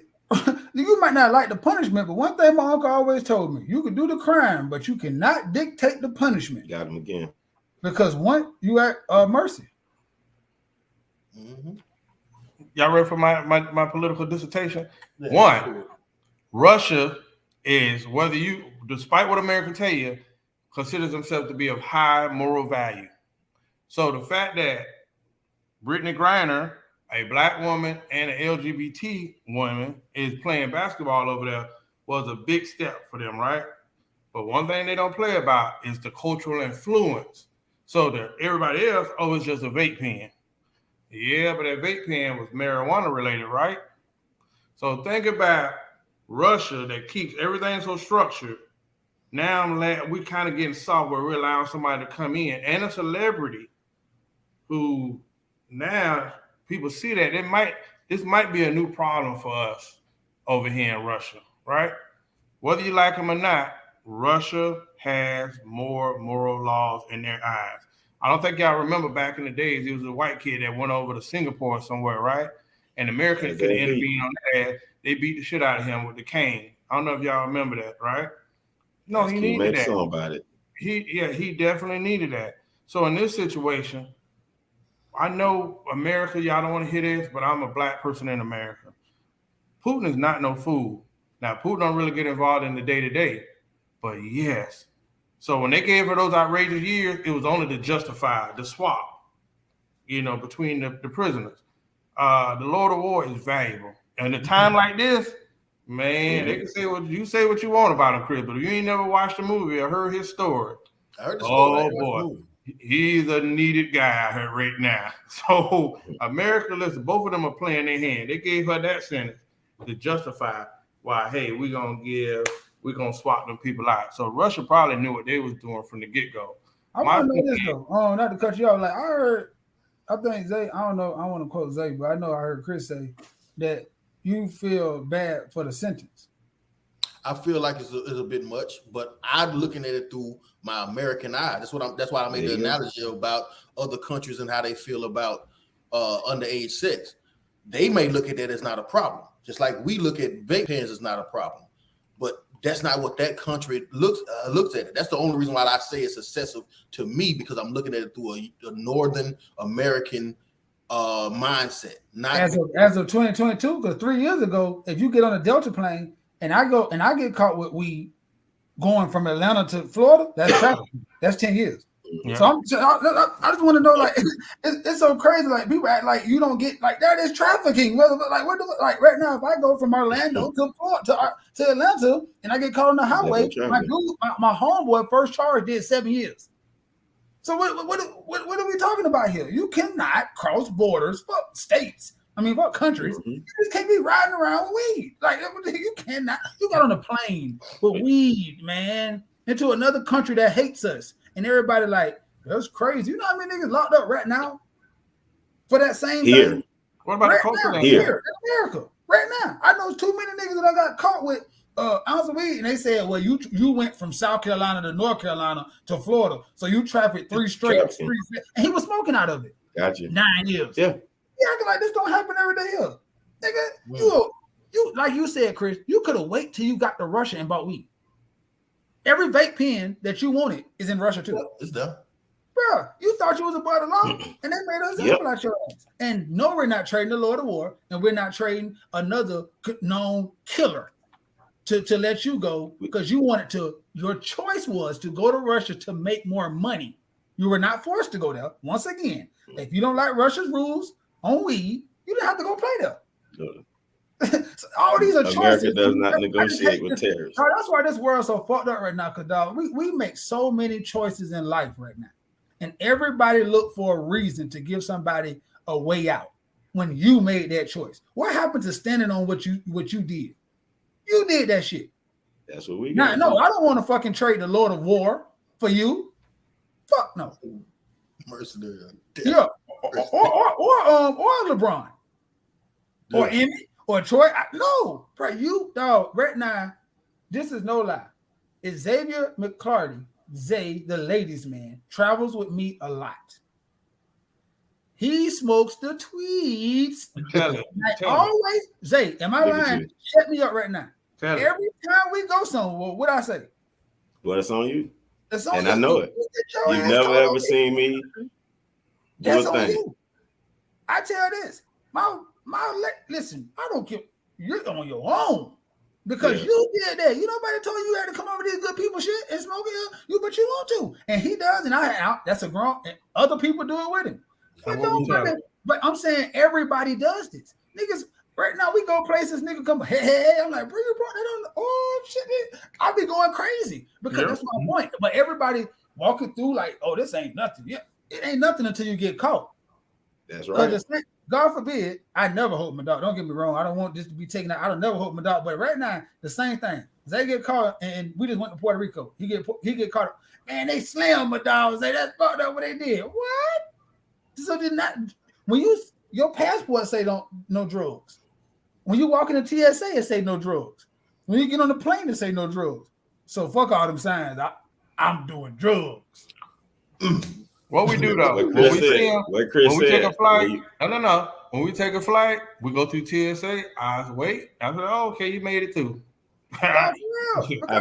you might not like the punishment, but one thing my uncle always told me, you can do the crime, but you cannot dictate the punishment. Got him again. Because one, you at mercy. Mm-hmm. Y'all ready for my political dissertation? Yeah, One, Russia is, despite what America tell you, considers themselves to be of high moral value. So the fact that Brittany Griner, a black woman and an LGBT woman, is playing basketball over there was a big step for them, right? But one thing they don't play about is the cultural influence. So that everybody else, it's just a vape pen. Yeah, but that vape pen was marijuana related, right? So think about Russia that keeps everything so structured. Now we kind of getting soft where we're allowing somebody to come in and a celebrity who now people see that this might be a new problem for us over here in Russia, right? Whether you like them or not, Russia has more moral laws in their eyes. I don't think y'all remember back in the days, it was a white kid that went over to Singapore somewhere, right? And America could intervene on that. They beat the shit out of him with the cane. I don't know if y'all remember that, right? No, he needed that. About it. He definitely needed that. So in this situation, I know America, y'all don't want to hear this, but I'm a black person in America. Putin is not no fool. Now, Putin don't really get involved in the day-to-day, but yes. So when they gave her those outrageous years, it was only to justify the swap, between the prisoners. The Lord of War is valuable. And at a time like this, man, they can say what you want about him, Chris, but if you ain't never watched the movie or heard his story, I heard the story. Oh boy, he's a needed guy out here right now. So America, listen, both of them are playing their hand. They gave her that sentence to justify why, hey, we're gonna swap them people out. So Russia probably knew what they was doing from the get-go. I want to know this though. Not to cut you off. Like I think Zay, I don't know, I want to quote Zay, but I know I heard Chris say that you feel bad for the sentence. I feel like it's a bit much, but I'm looking at it through my American eye. That's why I made the analogy about other countries and how they feel about underage sex. They may look at that as not a problem, just like we look at vape pens as not a problem. But that's not what that country looks at it. That's the only reason why I say it's excessive to me, because I'm looking at it through a Northern American mindset. Not as of 2022, because 3 years ago, if you get on a Delta plane and I get caught with weed going from Atlanta to Florida, that's traffic. That's 10 years. Yeah. So I just want to know, like, it's so crazy. Like, people act like you don't get, like, that is trafficking. Like right now, if I go from Orlando to Florida to Atlanta and I get caught on the highway, my homeboy first charge did 7 years. So what are we talking about here? You cannot cross borders, fuck states. I mean, fuck countries. Mm-hmm. You just can't be riding around with weed. Like, you cannot. You got on a plane with weed, man, into another country that hates us. And everybody like, that's crazy. You know how many niggas locked up right now for that same thing? What about the culture here in America? Right now. I know too many niggas that I got caught with ounce of weed, and they said, well, you went from South Carolina to North Carolina to Florida, so you trafficked 3 straight, and he was smoking out of it. Gotcha. 9 years. Yeah. Yeah, like this don't happen every day here. Nigga, you like you said, Chris, you could have waited till you got to Russia and bought weed. Every vape pen that you wanted is in Russia too. Well, it's done. Bro, you thought you was above the law, and they made us example out your ass. And no, we're not trading the Lord of War, and we're not trading another known killer to let you go, because you wanted to. Your choice was to go to Russia to make more money. You were not forced to go there. Once again, if you don't like Russia's rules on weed, you didn't have to go play there. So all these are choices. America does not negotiate with terrorists. That's why this world's so fucked up right now, because dog, we make so many choices in life right now, and everybody look for a reason to give somebody a way out. when you made that choice? What happened to standing on what you did? You did that shit. That's what we got. got. No, I don't want to fucking trade the Lord of War for you. Fuck no. Mercenary. Yeah. Or LeBron. Or Emmitt. Or Troy. No. Bro, you, dog, right now, this is no lie. Xavier McCarty, Zay, the ladies' man, travels with me a lot. He smokes the tweets. Always, Zay, am I lying? Shut me up right now. Every time we go somewhere, what I say? Well, it's on you. It's on and you. I know it. You've never ever seen me do a thing. You. I tell this. Listen, I don't care. You're on your own. Because you did that. You nobody told you had to come over these good people shit and smoke it. But you want to. And he does, and that's a grown, and other people do it with him. But I'm saying everybody does this. Niggas, right now we go places, nigga come, hey, I'm like, bro, you brought that on. Oh shit, I'll be going crazy because that's my point. But everybody walking through like, oh, this ain't nothing. Yeah, it ain't nothing until you get caught. That's right. God forbid, I never hope my dog. Don't get me wrong. I don't want this to be taken out. I don't never hope my dog. But right now, the same thing. They get caught, and we just went to Puerto Rico. He get caught. Man, they slammed my dog. Say that's fucked up what they did. What? So did not when your passport say no drugs. When you walk in the TSA, it say no drugs. When you get on the plane, it say no drugs. So fuck all them signs. I'm doing drugs. What we do though, when we take a flight, no. When we take a flight, we go through TSA. I wait. I said, "Oh, okay, you made it through." I've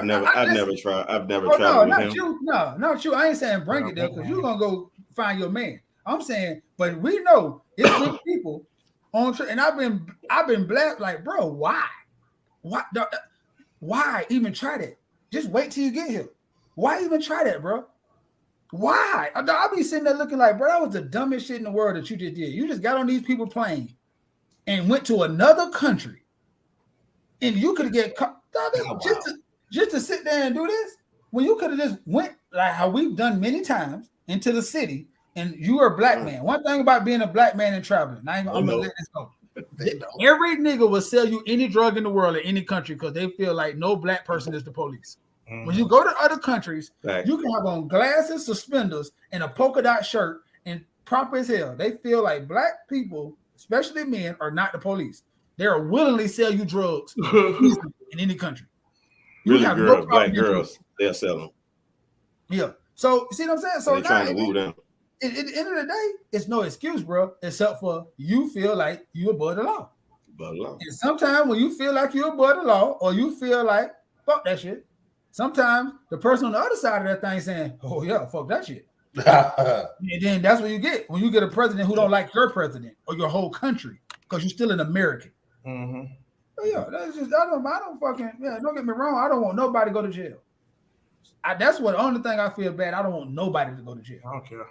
never tried. I've never tried. No, not you. No, not you. I ain't saying bring it there because you're gonna go find your man. I'm saying, but we know it's good people on trip, and I've been blessed. Like, bro, why even try that? Just wait till you get here. Why even try that, bro? Why? I'll be sitting there looking like, bro, that was the dumbest shit in the world that you just did. You just got on these people plane and went to another country, and you could get caught just to sit there and do this. When you could have just went like how we've done many times into the city, and you are a black man. One thing about being a black man and traveling, I'm gonna let this go. Every nigga will sell you any drug in the world in any country because they feel like no black person is the police. When you go to other countries, you can have on glasses, suspenders, and a polka dot shirt and proper as hell. They feel like black people, especially men, are not the police. They'll willingly sell you drugs in any country. Really, girls, black girls, they'll sell them. Yeah. So, see what I'm saying? So they're trying to woo them. At the end of the day, it's no excuse, bro, except for you feel like you're above the law. And sometimes when you feel like you're above the law or you feel like, fuck that shit, sometimes the person on the other side of that thing saying, oh, yeah, fuck that shit. And then that's what you get when you get a president who don't like your president or your whole country because you're still an American. Mm-hmm. So yeah, that's just, I don't get me wrong. I don't want nobody to go to jail. That's what the only thing I feel bad. I don't want nobody to go to jail. I don't care.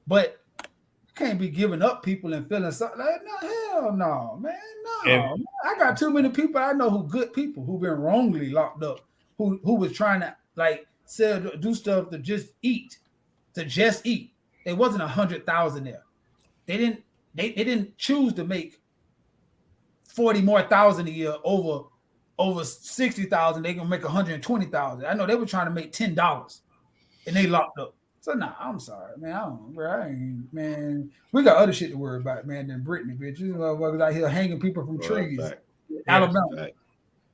But you can't be giving up people and feeling something like, no, hell no, man. No. I got too many people I know who good people who've been wrongly locked up, who was trying to like do stuff to just eat. There wasn't 100,000 there. They didn't choose to make 40 more thousand a year over 60,000. They can make 120,000. I know they were trying to make $10 and they locked up. So I'm sorry, man. Man, we got other shit to worry about, man, than Brittany, bitch. You motherfuckers out here hanging people from trees. Alabama.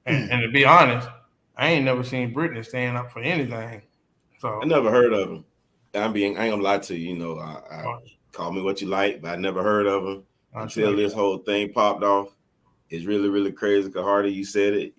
And to be honest, I ain't never seen Brittany stand up for anything. So I never heard of him. I ain't gonna lie to you. You know, I call me what you like, but I never heard of him until this whole thing popped off. It's really, really crazy. Cause Hardy, you said it.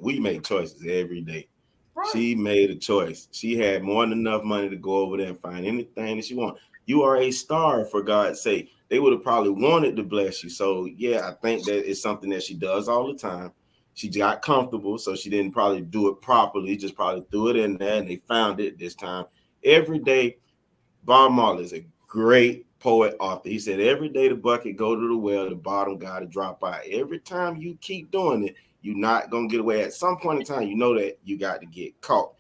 We make choices every day. Right. She made a choice. She had more than enough money to go over there and find anything that she wanted. You are a star, for God's sake. They would have probably wanted to bless you. So yeah, I think that it's something that she does all the time. She got comfortable, so she didn't probably do it properly. Just probably threw it in there, and they found it this time. Every day, Bob Marley is a great poet author. He said, every day the bucket go to the well, the bottom got to drop out. Every time you keep doing it, you're not going to get away. At some point in time, you know that you got to get caught.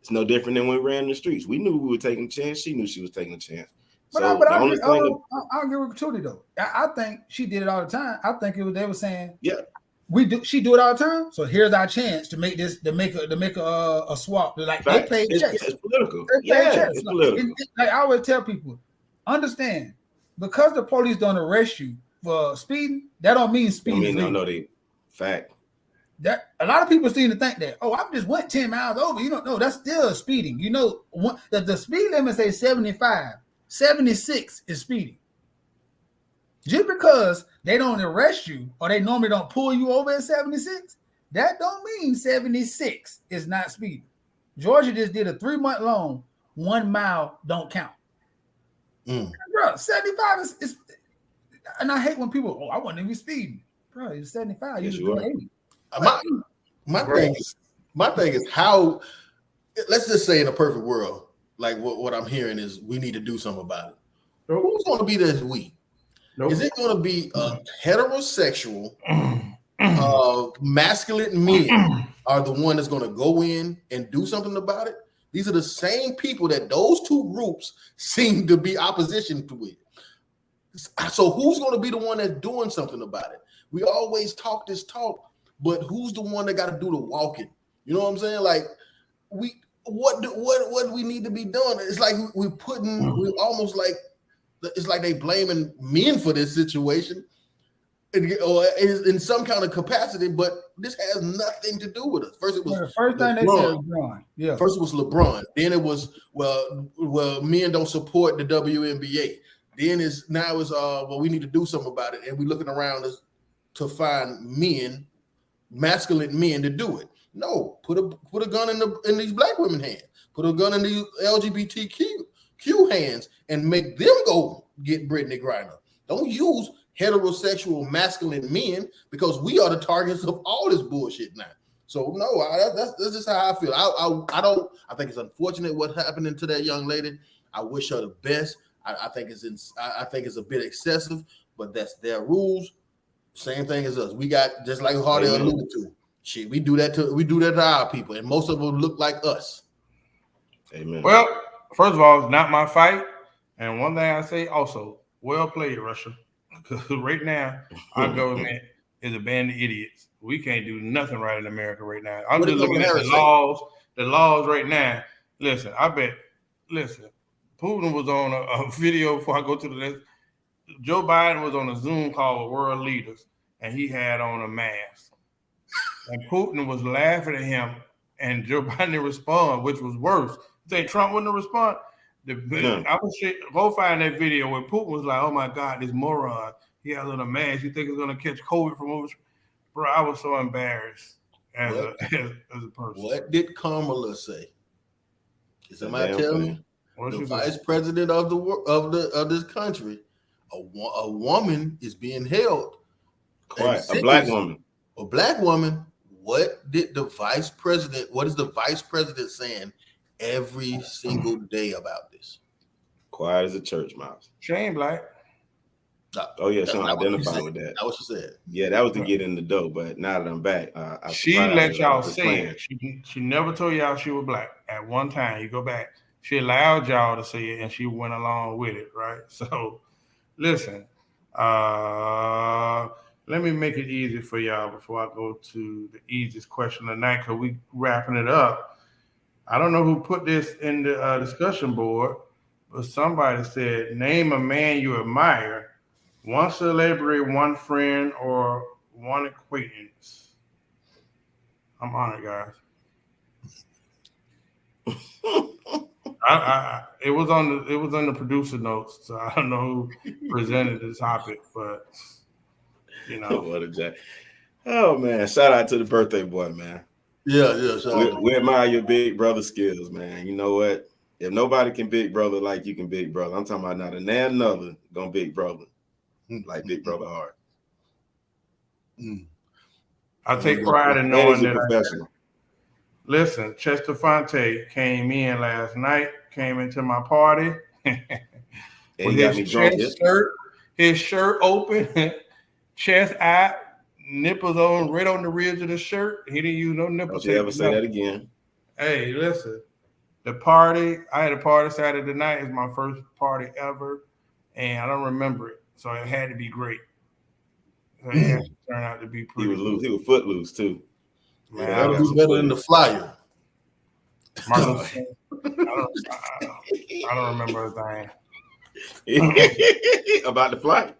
It's no different than when we ran the streets. We knew we were taking a chance. She knew she was taking a chance. But, So but the only thing, I'll give her opportunity though. I think she did it all the time. I think they were saying, yeah, she do it all the time. So here's our chance to make a swap. Like they facts. played chess. It's political. They played chess. It's political. Like I always tell people, understand, because the police don't arrest you for speeding, that don't mean speeding. I mean, no, they fact. That a lot of people seem to think that, I just went 10 miles over. You don't know, that's still speeding. You know, the speed limit say 75, 76 is speeding. Just because they don't arrest you or they normally don't pull you over at 76, that don't mean 76 is not speeding. Georgia just did a 3-month long, 1 mile don't count. Bro, 75 is, and I hate when people, I wasn't even speeding. Bro, it's 75. Yes, You you was are. 80. My thing is how, let's just say in a perfect world, like what I'm hearing is we need to do something about it. Nope. Who's going to be this we? Nope. Is it going to be a heterosexual, masculine men are the one that's going to go in and do something about it? These are the same people that those two groups seem to be opposition to it. So who's going to be the one that's doing something about it? We always talk this talk, but who's the one that got to do the walking? You know what I'm saying? Like what do we need to be doing? It's like we almost like, it's like they blaming men for this situation, or in some kind of capacity. But this has nothing to do with us. First, it was the first thing they said was LeBron. Yeah. First, it was LeBron. Then it was well, men don't support the WNBA. Then now we need to do something about it, and we're looking around us to find men, masculine men, to do it. No, put a gun in these black women's hands. Put a gun in these LGBTQ hands and make them go get Brittany Griner. Don't use heterosexual masculine men, because we are the targets of all this bullshit now. So no, that's just how I feel. I think it's unfortunate what happened to that young lady. I wish her the best. I think it's a bit excessive, but that's their rules. Same thing as us. We got, just like Hardy alluded to, shit. We do that to our people, and most of them look like us. Amen. Well, first of all, it's not my fight. And one thing I say also, well played, Russia. Because right now, our government is a band of idiots. We can't do nothing right in America right now. I'm just looking at the laws right now. Listen, Putin was on a video before I go to the list. Joe Biden was on a Zoom call with world leaders, and he had on a mask. And Putin was laughing at him, and Joe Biden didn't respond, which was worse. You think Trump wouldn't respond? I was go find that video where Putin was like, "Oh my God, this moron! He has on a mask. You think he's gonna catch COVID from over?" Bro, I was so embarrassed as a person. What did Kamala say? Is somebody telling me? The vice president of this country, a woman is being held. A black woman. A black woman. What is the vice president saying every single day about this? Quiet as a church mouse. She ain't black. Oh yeah, she identified with that. That's what she said. Yeah, that was to get in the dough. But now that I'm back, she let y'all say it. She never told y'all she was black. At one time, you go back, she allowed y'all to say it, and she went along with it, right? So, listen. Let me make it easy for y'all before I go to the easiest question of the night, because we wrapping it up. I don't know who put this in the discussion board, but somebody said, name a man you admire, one celebrity, one friend, or one acquaintance. I'm honored, guys. It was on the producer notes, so I don't know who presented the topic, but you know. What a jack. Oh man, shout out to the birthday boy, man. Yeah. We admire your big brother skills, man. You know what? If nobody can big brother like you can big brother, I'm talking about not another gonna big brother like big brother Hart. I take pride in knowing that. Professional. Listen, Chester Fonte came in last night, came into my party with his shirt open, chest out, nipples on, right on the ribs of the shirt. He didn't use no nipples. Don't you ever say that again. Hey, listen, The party, I had a party Saturday night. It's my first party ever, and I don't remember it, so it had to be great. So it had to turn out to be He pretty. was loose. He was footloose too. Man, That'll I be better than the flyer. Martin Luther King. I don't remember a thing. About the flight.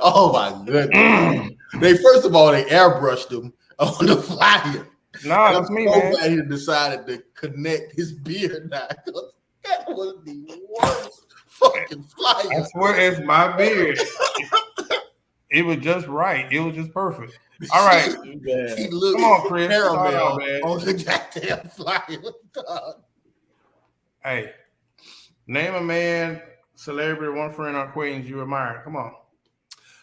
Oh my goodness! They first of all they airbrushed him on the flyer. No, that's me, man. Glad he decided to connect his beard now. That was the worst fucking flyer. I swear it's my beard. It was just right. It was just perfect. All right. He looked Come on, Chris. caramel man. on the goddamn flyer. God. Hey, name a man, celebrity, one friend or acquaintance you admire. Come on.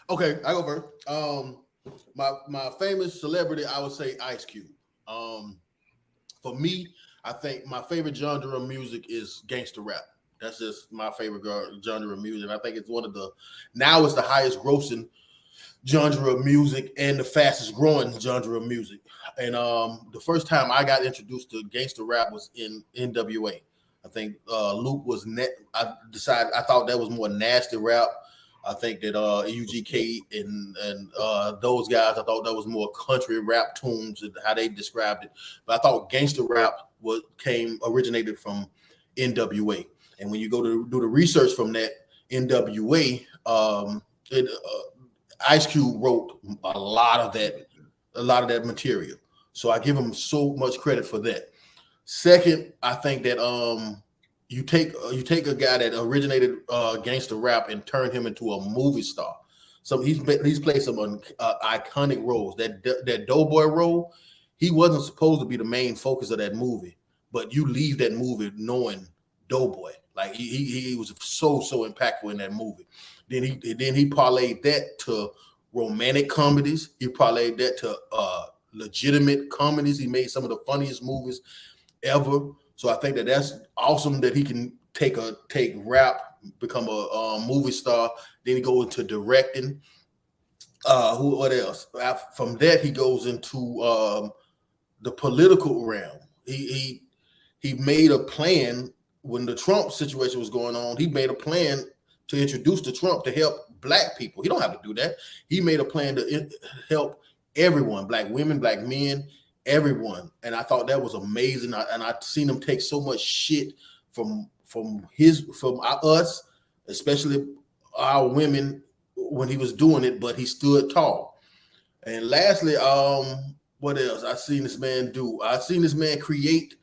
Okay, I go first. My famous celebrity, I would say Ice Cube. For me, I think my favorite genre of music is gangster rap. That's just my favorite genre of music. I think it's now it's the highest grossing genre of music and the fastest growing genre of music. And the first time I got introduced to gangster rap was in NWA. I think Luke was I thought that was more nasty rap. I think that UGK and those guys, I thought that was more country rap tunes and how they described it. But I thought gangster rap originated from NWA. And when you go to do the research from that NWA, Ice Cube wrote a lot of that material. So I give him so much credit for that. Second, I think that you take a guy that originated gangster rap and turn him into a movie star. So he's played some iconic roles. That Doughboy role, he wasn't supposed to be the main focus of that movie, but you leave that movie knowing Doughboy. Like he was so impactful in that movie. Then he parlayed that to romantic comedies. He parlayed that to legitimate comedies. He made some of the funniest movies ever. So I think that's awesome that he can take rap, become a movie star. Then he go into directing. What else? From that he goes into the political realm. He made a plan when the Trump situation was going on. He made a plan to introduce the Trump to help Black people. He don't have to do that. He made a plan to help everyone, Black women, Black men, everyone. And I thought that was amazing. And I've seen him take so much shit from us, especially our women, when he was doing it, but he stood tall. And lastly, what else I seen this man do? I seen this man create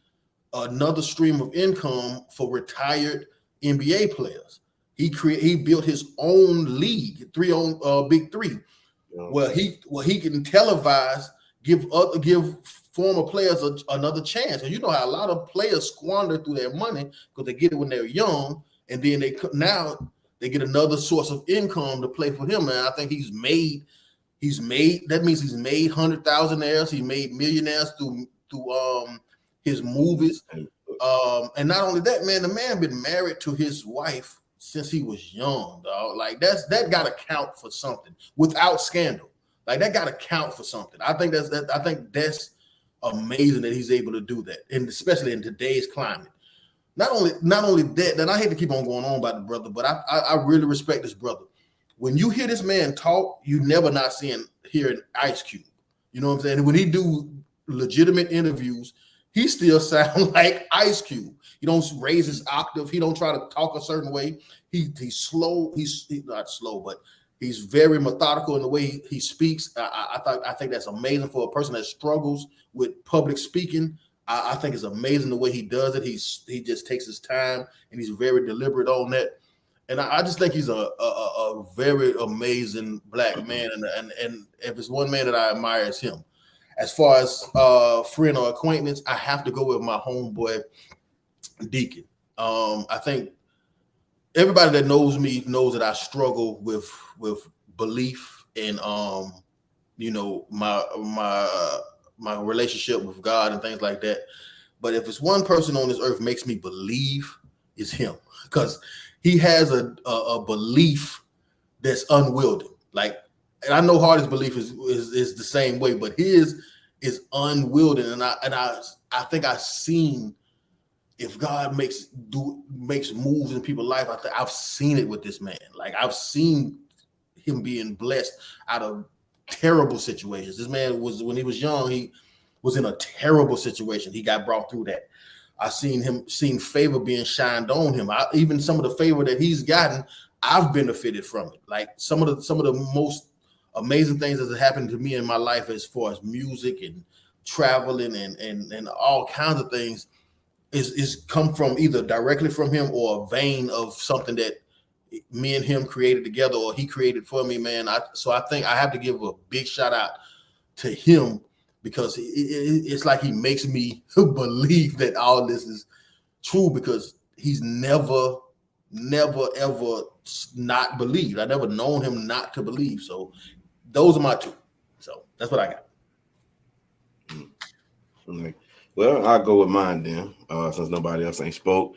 another stream of income for retired NBA players. He built his own league, Big Three, where he can televise, give former players another chance. And you know how a lot of players squander through their money because they get it when they're young, and then they get another source of income to play for him. And I think he's made that means he's made $100,000. He made millionaires through his movies. And not only that, man, the man been married to his wife since he was young, dog. Like that gotta count for something without scandal. Like that gotta count for something. I think that's amazing that he's able to do that, and especially in today's climate. Not only that, and I hate to keep on going on about the brother, but I really respect this brother. When you hear this man talk, you never not hearing Ice Cube. You know what I'm saying? And when he do legitimate interviews, he still sounds like Ice Cube. He don't raise his octave. He don't try to talk a certain way. He's slow. He's not slow, but he's very methodical in the way he speaks. I think that's amazing for a person that struggles with public speaking. I think it's amazing the way he does it. He just takes his time and he's very deliberate on that. And I just think he's a very amazing Black man. And if it's one man that I admire, it's him. As far as friend or acquaintance, I have to go with my homeboy Deacon. I think everybody that knows me knows that I struggle with belief and my relationship with God and things like that. But if it's one person on this earth makes me believe, it's him, because he has a belief that's unwielding. Like, and I know Hardy's belief is the same way, but his is unwielding. And I think I've seen if God makes moves in people's life, I've seen it with this man. Like I've seen him being blessed out of terrible situations. This man was, when he was young, he was in a terrible situation. He got brought through that. I seen favor being shined on him. Even some of the favor that he's gotten, I've benefited from it. Like some of the most amazing things that have happened to me in my life as far as music and traveling and all kinds of things is come from either directly from him or a vein of something that me and him created together or he created for me, man. So I think I have to give a big shout out to him, because it's like he makes me believe that all this is true, because he's never ever not believed. I never known him not to believe. So those are my two. So that's what I got. Well, I'll go with mine then, since nobody else ain't spoke.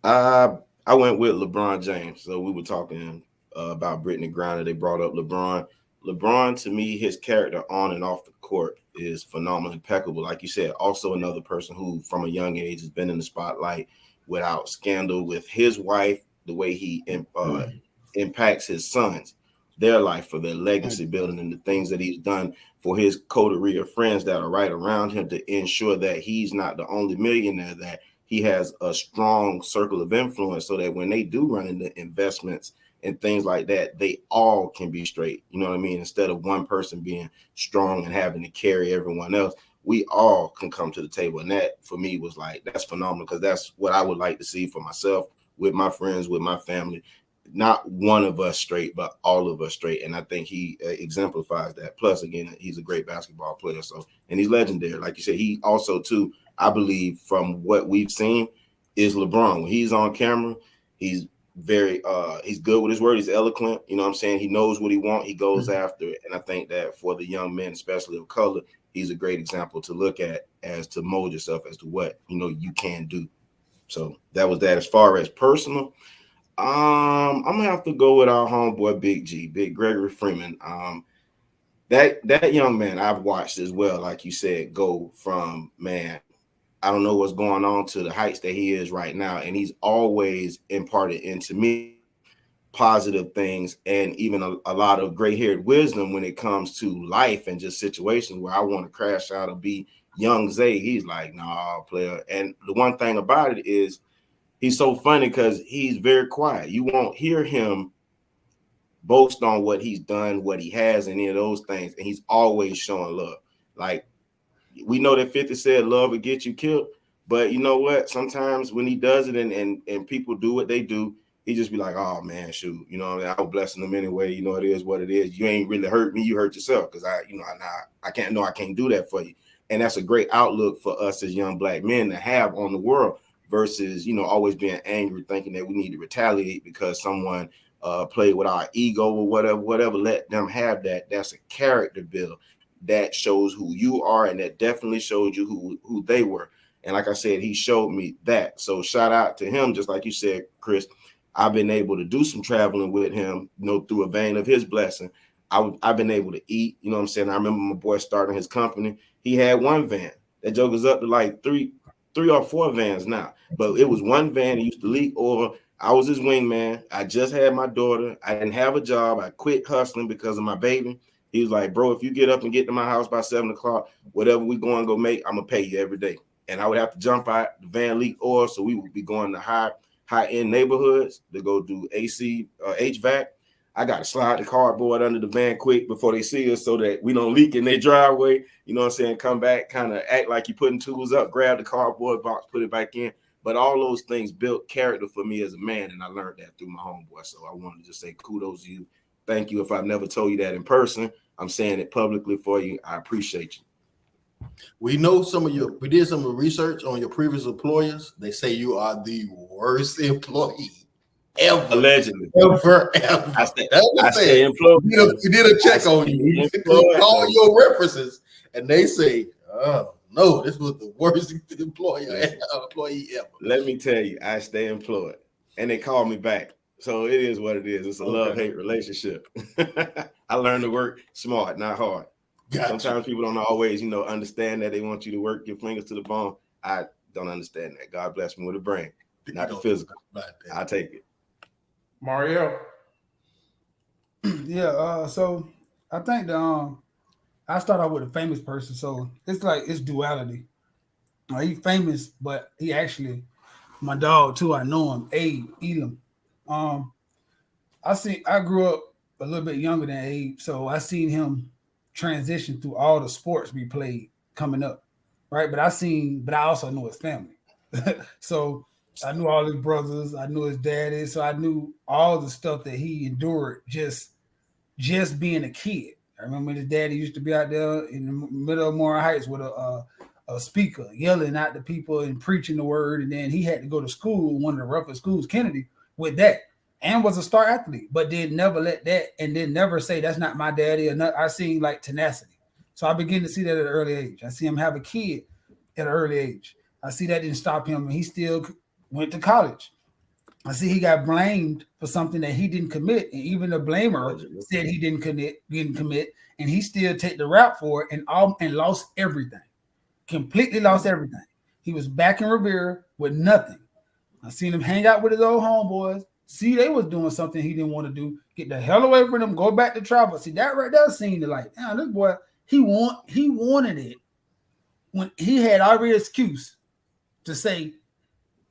I went with LeBron James. So we were talking about Brittany Griner. They brought up LeBron. LeBron, to me, his character on and off the court is phenomenal, impeccable. Like you said, also another person who from a young age has been in the spotlight without scandal, with his wife, the way he impacts his sons, their life, for their legacy building, and the things that he's done for his coterie of friends that are right around him to ensure that he's not the only millionaire, that he has a strong circle of influence so that when they do run into investments and things like that, they all can be straight. You know what I mean? Instead of one person being strong and having to carry everyone else, we all can come to the table. And that for me was like, that's phenomenal, because that's what I would like to see for myself, with my friends, with my family. Not one of us straight, but all of us straight. And I think he exemplifies that. Plus, again, he's a great basketball player. So, and he's legendary. Like you said, he also, too, I believe from what we've seen, is LeBron. When he's on camera, he's he's good with his word. He's eloquent. You know what I'm saying? He knows what he wants. He goes after it. And I think that for the young men, especially of color, he's a great example to look at as to mold yourself as to what, you can do. So that was that. As far as personal, I'm gonna have to go with our homeboy Big Gregory Freeman. That young man I've watched as well, like you said, go from, man, I don't know what's going on, to the heights that he is right now. And he's always imparted into me positive things, and even a lot of gray-haired wisdom when it comes to life and just situations where I want to crash out or be young Zay. He's like, nah, player. And the one thing about it is he's so funny because he's very quiet. You won't hear him boast on what he's done, what he has, any of those things. And he's always showing love. Like, we know that 50 said love will get you killed, but you know what? Sometimes when he does it and people do what they do, he just be like, oh man, shoot, I was blessing them anyway. It is what it is. You ain't really hurt me, you hurt yourself, because I can't do that for you. And that's a great outlook for us as young black men to have on the world, versus always being angry, thinking that we need to retaliate because someone played with our ego or whatever. Let them have that. That's a character build that shows who you are, and that definitely showed you who they were. And like I said, he showed me that. So shout out to him. Just like you said, Chris, I've been able to do some traveling with him, through a vein of his blessing. I've been able to eat, what I'm saying? I remember my boy starting his company. He had one van. That joker's up to like three or four vans now. But it was one van. He used to leak over. I was his wingman. I just had my daughter. I didn't have a job. I quit hustling because of my baby. He was like, bro, if you get up and get to my house by 7 o'clock, whatever we go make, I'm going to pay you every day. And I would have to jump out. The van leaked oil, so we would be going to high-end neighborhoods to go do AC, HVAC. I got to slide the cardboard under the van quick before they see us so that we don't leak in their driveway. You know what I'm saying? Come back, kind of act like you're putting tools up, grab the cardboard box, put it back in. But all those things built character for me as a man, and I learned that through my homeboy. So I wanted to just say kudos to you. Thank you. If I've never told you that in person, I'm saying it publicly for you. I appreciate you. We know we did some research on your previous employers. They say you are the worst employee ever. Allegedly. Ever. I stay employed. We did a check on you. All your references, and they say, oh, no, this was the worst employee ever. Let me tell you, I stay employed. And they call me back. So it is what it is. It's a love-hate relationship. I learned to work smart, not hard. Gotcha. Sometimes people don't always, understand that they want you to work your fingers to the bone. don't understand that. God bless me with a brain, not the physical. I take it. Mario. Yeah. So I think I start out with a famous person, so it's duality. He's famous, but he actually my dog too. I know him, Abe Elam. I grew up a little bit younger than Abe, so I seen him transition through all the sports we played coming up, right? But I also knew his family, so I knew all his brothers, I knew his daddy, so I knew all the stuff that he endured just being a kid. I remember his daddy used to be out there in the middle of Moore Heights with a speaker yelling at the people and preaching the word, and then he had to go to school, one of the roughest schools, Kennedy, with that. And was a star athlete, but did never let that and did never say that's not my daddy. Or not. I seen like tenacity. So I begin to see that at an early age. I see him have a kid at an early age. I see that didn't stop him, and he still went to college. I see he got blamed for something that he didn't commit, and even the blamer said he didn't commit, and he still take the rap for it and lost everything, completely lost everything. He was back in Revere with nothing. I seen him hang out with his old homeboys. See, they was doing something he didn't want to do. Get the hell away from them. Go back to travel. See, that right there seemed like, damn, this boy, he wanted it when he had every excuse to say,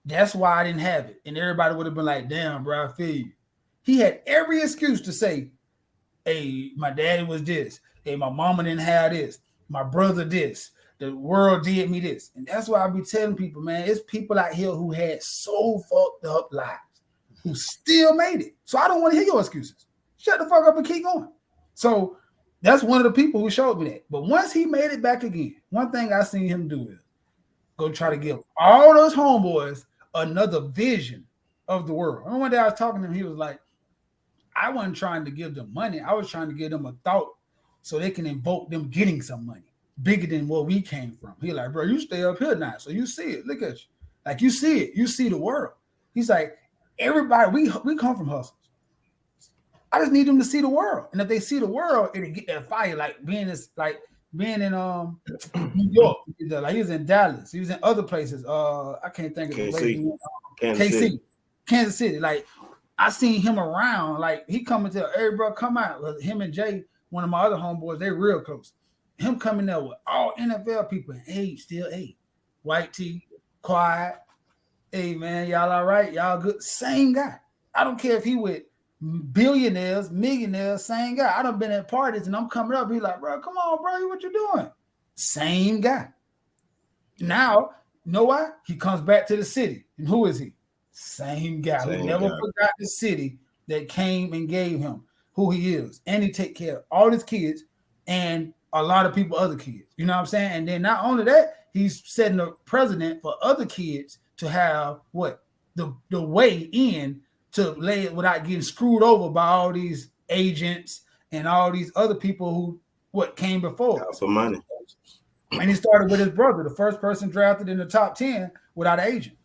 that's why I didn't have it. And everybody would have been like, damn, bro, I feel you. He had every excuse to say, hey, my daddy was this. Hey, my mama didn't have this. My brother this. The world did me this. And that's why I be telling people, man, it's people out here who had so fucked up lives, who still made it. So I don't want to hear your excuses. Shut the fuck up and keep going. So that's one of the people who showed me that. But once he made it back again, one thing I seen him do is go try to give all those homeboys another vision of the world. And one day I was talking to him, he was like, I wasn't trying to give them money. I was trying to give them a thought so they can invoke them getting some money bigger than where we came from. He like, bro, you stay up here now. So you see it. Look at you. Like you see it. You see the world. He's like, everybody, we come from hustles. I just need them to see the world. And if they see the world, it'll get that fire, like being in New York. Like he was in Dallas. He was in other places. I can't think of the place. Kansas City. Like I seen him around. Like he coming to, hey bro, come out. Him and Jay, one of my other homeboys, they real close. Him coming there with all NFL people, and Abe still Abe. White tee, quiet. Hey man, y'all all right? Y'all good? Same guy. I don't care if he with billionaires, millionaires, same guy. I done been at parties and I'm coming up. He like, bro, come on, bro, what you doing? Same guy. Now, you know why? He comes back to the city. And who is he? Same guy who never forgot the city that came and gave him who he is. And he take care of all his kids and a lot of people, other kids. You know what I'm saying? And then not only that, he's setting a precedent for other kids to have what? The way in to lay it without getting screwed over by all these agents and all these other people who came before. For money. And he started with his brother, the first person drafted in the top 10 without an agent.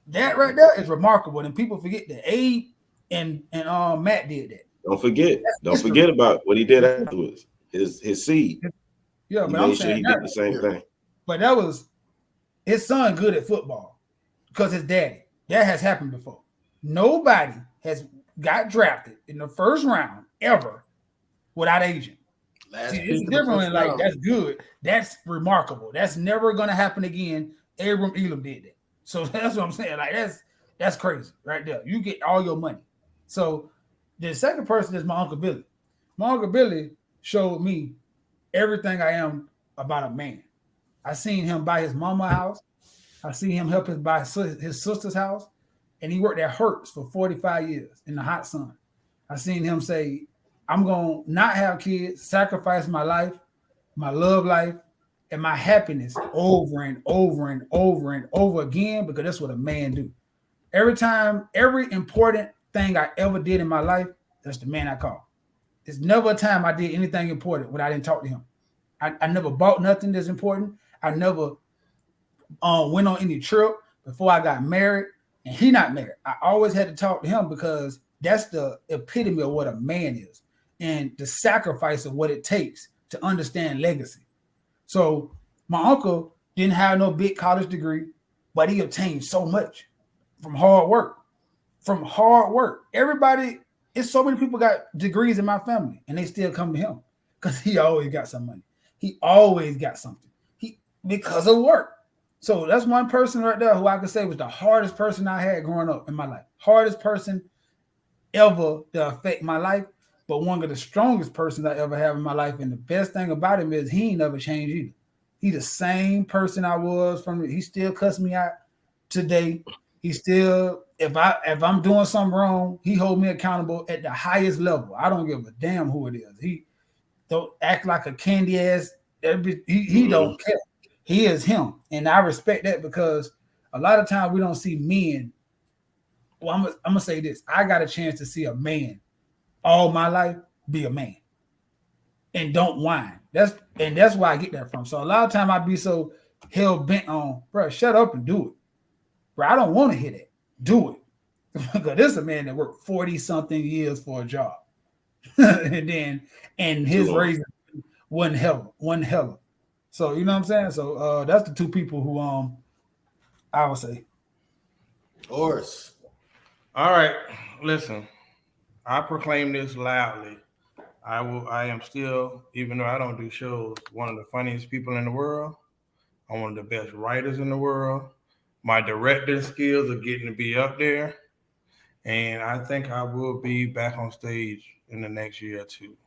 That right there is remarkable. And people forget that Abe and Matt did that. Don't forget about what he did afterwards. His seed. Yeah, he but made sure he did the same thing. But that was his son good at football because his daddy. That has happened before. Nobody has got drafted in the first round ever without agent. It's different. Like that's good. That's remarkable. That's never gonna happen again. Abram Elam did that. So that's what I'm saying. Like that's crazy right there. You get all your money. So the second person is my Uncle Billy. My Uncle Billy showed me everything I am about a man. I seen him buy his mama's house. I seen him help buy his sister's house. And he worked at Hertz for 45 years in the hot sun. I seen him say, I'm going to not have kids, sacrifice my life, my love life, and my happiness over and over and over and over again, because that's what a man do. Every important thing I ever did in my life, that's the man I call. There's never a time I did anything important when I didn't talk to him. I never bought nothing that's important. I never went on any trip before I got married. And he not married. I always had to talk to him because that's the epitome of what a man is and the sacrifice of what it takes to understand legacy. So my uncle didn't have no big college degree. but he obtained so much from hard work. From hard work. Everybody, it's so many people got degrees in my family, and they still come to him because he always got some money. He always got something. Because of work. So that's one person right there who I could say was the hardest person I had growing up in my life. Hardest person ever to affect my life, but one of the strongest persons I ever have in my life. And the best thing about him is he ain't never changed either. He the same person I was he still cuss me out today. He still, if I'm doing something wrong, he hold me accountable at the highest level. I don't give a damn who it is. He don't act like a candy ass. He don't care. He is him. And I respect that because a lot of times we don't see men. Well, I'm gonna say this. I got a chance to see a man all my life be a man and don't whine. That's why I get that from. So a lot of time I be so hell bent on, bro, shut up and do it. Bro, I don't want to hear that. Do it. Because this is a man that worked 40-something years for a job. and his raising one hell. So you know what I'm saying? So that's the two people who I would say. Horace. All right, listen. I proclaim this loudly. I am still, even though I don't do shows, one of the funniest people in the world. I'm one of the best writers in the world. My directing skills are getting to be up there. And I think I will be back on stage in the next year or two.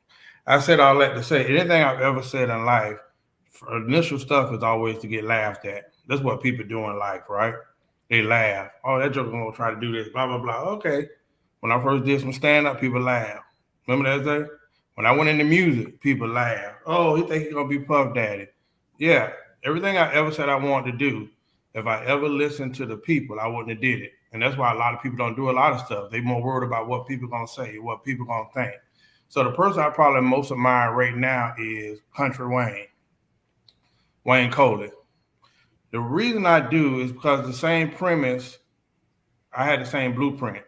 I said all that to say anything I've ever said in life, initial stuff is always to get laughed at. That's what people do in life, right? They laugh. Oh, that joker's gonna try to do this, blah, blah, blah. Okay. When I first did some stand-up, people laugh. Remember that day? When I went into music, people laugh. Oh, he think he's gonna be Puff Daddy. Yeah. Everything I ever said I wanted to do, if I ever listened to the people, I wouldn't have did it. And that's why a lot of people don't do a lot of stuff. They more worried about what people gonna say, what people gonna think. So the person I probably most admire right now is Country Wayne Coley. The reason I do is because the same premise, I had the same blueprint.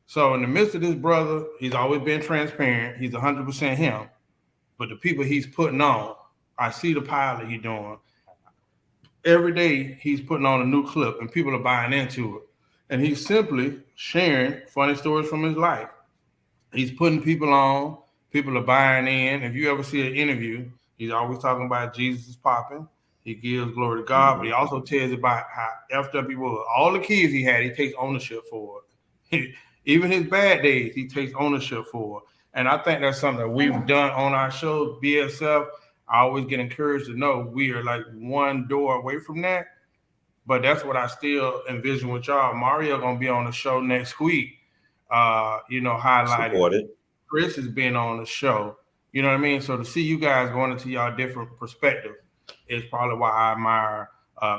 So in the midst of this brother, he's always been transparent. He's 100% him. But the people he's putting on, I see the pilot he's doing. Every day he's putting on a new clip and people are buying into it. And he's simply sharing funny stories from his life. He's putting people on. People are buying in. If you ever see an interview, he's always talking about Jesus is popping. He gives glory to God, but he also tells about how effed up he was. All the kids he had, he takes ownership for it. Even his bad days, he takes ownership for it. And I think that's something that we've done on our show, BSF. I always get encouraged to know we are like one door away from that. But that's what I still envision with y'all. Mario gonna be on the show next week. Highlighted. Supported. Chris has been on the show. You know what I mean? So to see you guys going into y'all different perspective is probably why I admire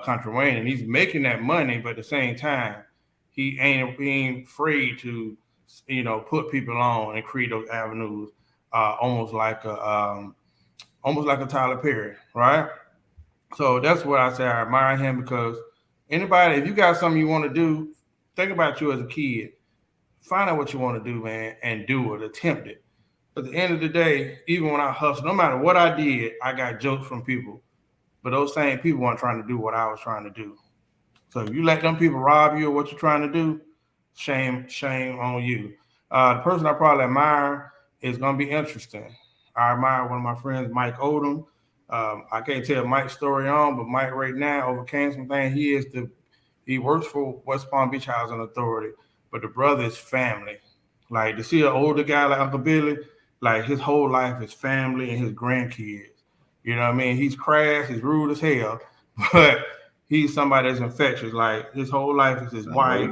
Country Wayne. And he's making that money, but at the same time, he ain't afraid to, put people on and create those avenues, almost like a Tyler Perry, right? So that's what I say. I admire him because anybody, if you got something you want to do, think about you as a kid. Find out what you want to do, man, and do it. Attempt it. At the end of the day, even when I hustle, no matter what I did, I got jokes from people. But those same people weren't trying to do what I was trying to do. So if you let them people rob you of what you're trying to do, shame on you. The person I probably admire is going to be interesting. I admire one of my friends, Mike Odom. I can't tell Mike's story on, but Mike right now overcame some things. He works for West Palm Beach Housing Authority, but the brother is family. Like to see an older guy like Uncle Billy, like his whole life is family and his grandkids. You know what I mean? He's crass, he's rude as hell, but he's somebody that's infectious. Like his whole life is his wife,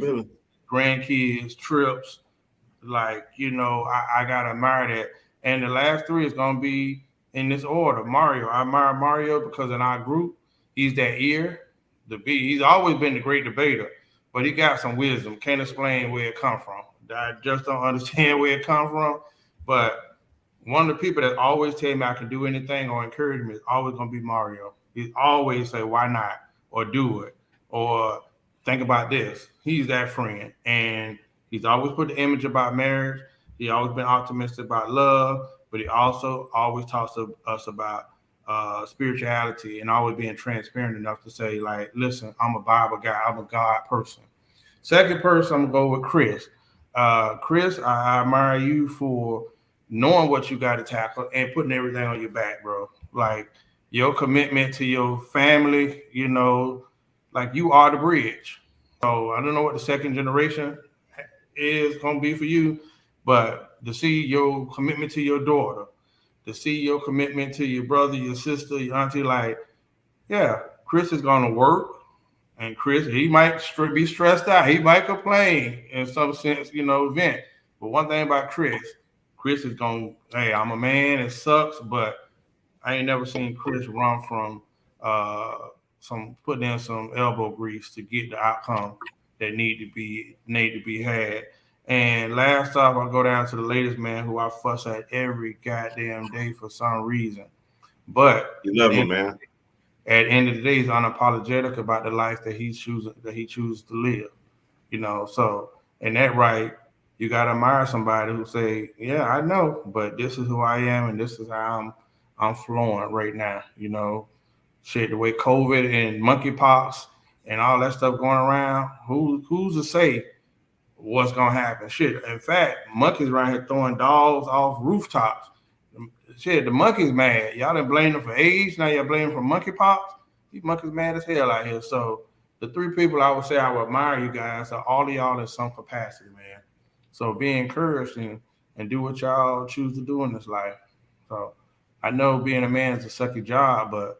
grandkids, trips. Like, I gotta admire that. And the last three is gonna be in this order. Mario. I admire Mario because in our group, he's that ear, the beat. He's always been the great debater, but he got some wisdom. Can't explain where it come from. I just don't understand where it come from. But one of the people that always tell me I can do anything or encourage me is always gonna be Mario. He always say, why not? Or do it. Or think about this. He's that friend. And he's always put the image about marriage. He always been optimistic about love, but he also always talks to us about spirituality and always being transparent enough to say, like, listen, I'm a Bible guy, I'm a God person. Second person, I'm gonna go with Chris. Chris, I admire you for knowing what you got to tackle and putting everything on your back, bro. Like your commitment to your family, like you are the bridge. So I don't know what the second generation is gonna be for you, but to see your commitment to your daughter, to see your commitment to your brother, your sister, your auntie, like, yeah, Chris is gonna work. And Chris, he might be stressed out. He might complain in some sense, event. But one thing about Chris is going, hey, I'm a man. It sucks, but I ain't never seen Chris run from putting in some elbow grease to get the outcome that need to be had. And last off, I'll go down to the latest man who I fuss at every goddamn day for some reason. But you love him, man. At the end of the day, he's unapologetic about the life that he chooses to live. So in that right, you gotta admire somebody who say, yeah, I know, but this is who I am and this is how I'm flowing right now. Shit, the way COVID and monkeypox and all that stuff going around, who's to say what's gonna happen? Shit, in fact, monkeys around here throwing dogs off rooftops. Shit, the monkeys mad. Y'all done blame them for AIDS. Now y'all blame them for monkeypox. These monkeys mad as hell out here. So the three people I would say I would admire you guys are all of y'all in some capacity, man. So be encouraged and do what y'all choose to do in this life. So I know being a man is a sucky job, but at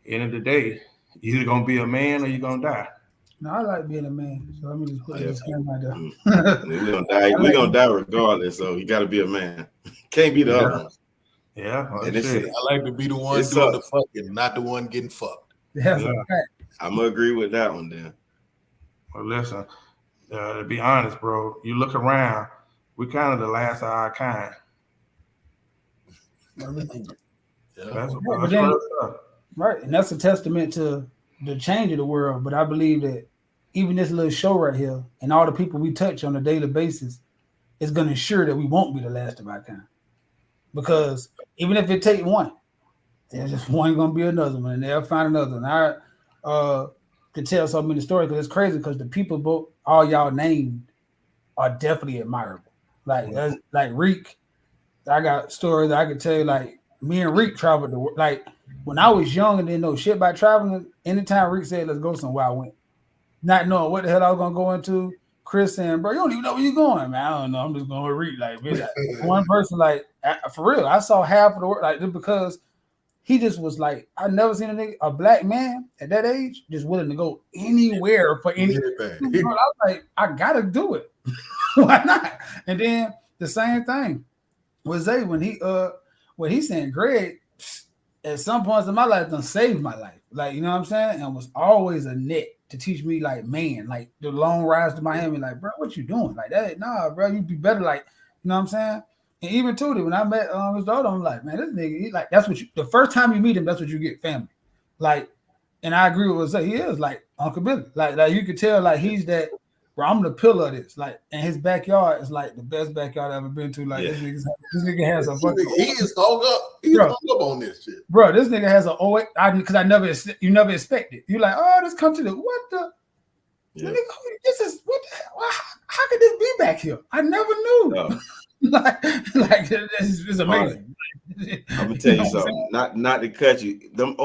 the end of the day, you're either gonna be a man or you're gonna die. No, I like being a man. So let me just put this camera right there. We're gonna die. We're gonna die regardless. So you got to be a man. Can't be the other ones. Yeah, and I like to be the one doing the fucking, not the one getting fucked. Yeah. I'm gonna agree with that one then. Well, listen, to be honest, bro, you look around, we kind of the last of our kind. Right, and that's a testament to the change of the world. But I believe that even this little show right here and all the people we touch on a daily basis is going to ensure that we won't be the last of our kind. Because even if it take one, there's just one going to be another one, and they'll find another one. I could tell so many stories because it's crazy because the people all y'all named are definitely admirable. Like Reek, I got stories that I could tell you. Like me and Reek traveled the world. Like when I was young and didn't know shit about traveling, anytime Reek said let's go somewhere, I went, not knowing what the hell I was gonna go into. Chris saying, bro, you don't even know where you're going, man. I don't know. I'm just going to read. Like, one person, like, for real, I saw half of the work, like, just because he just was like, I never seen a black man at that age just willing to go anywhere for anything. I was like, I got to do it. Why not? And then the same thing with Zay when he saying, Greg, at some points in my life, done saved my life. Like, you know what I'm saying? And was always a net to teach me, like, man, like the long rides to Miami, like, bro, what you doing? Like that? Nah, bro, you be better, like, you know what I'm saying? And even Tootie, when I met his daughter, I'm like, man, this nigga, he, like, that's what the first time you meet him, that's what you get, family. Like, and I agree with what Zay, he is like Uncle Billy. Like you could tell, like, he's that, bro, I'm the pillar of this. Like, and his backyard is like the best backyard I've ever been to. Like, this nigga has a fucking. He is hung up. He's hung up on this shit, bro. This nigga has because you never expect it. You're like, oh, this come to the what the. Yeah. Nigga, this is what? How could this be back here? I never knew. No. like this is amazing. I'm gonna tell you something. Not to cut you. Those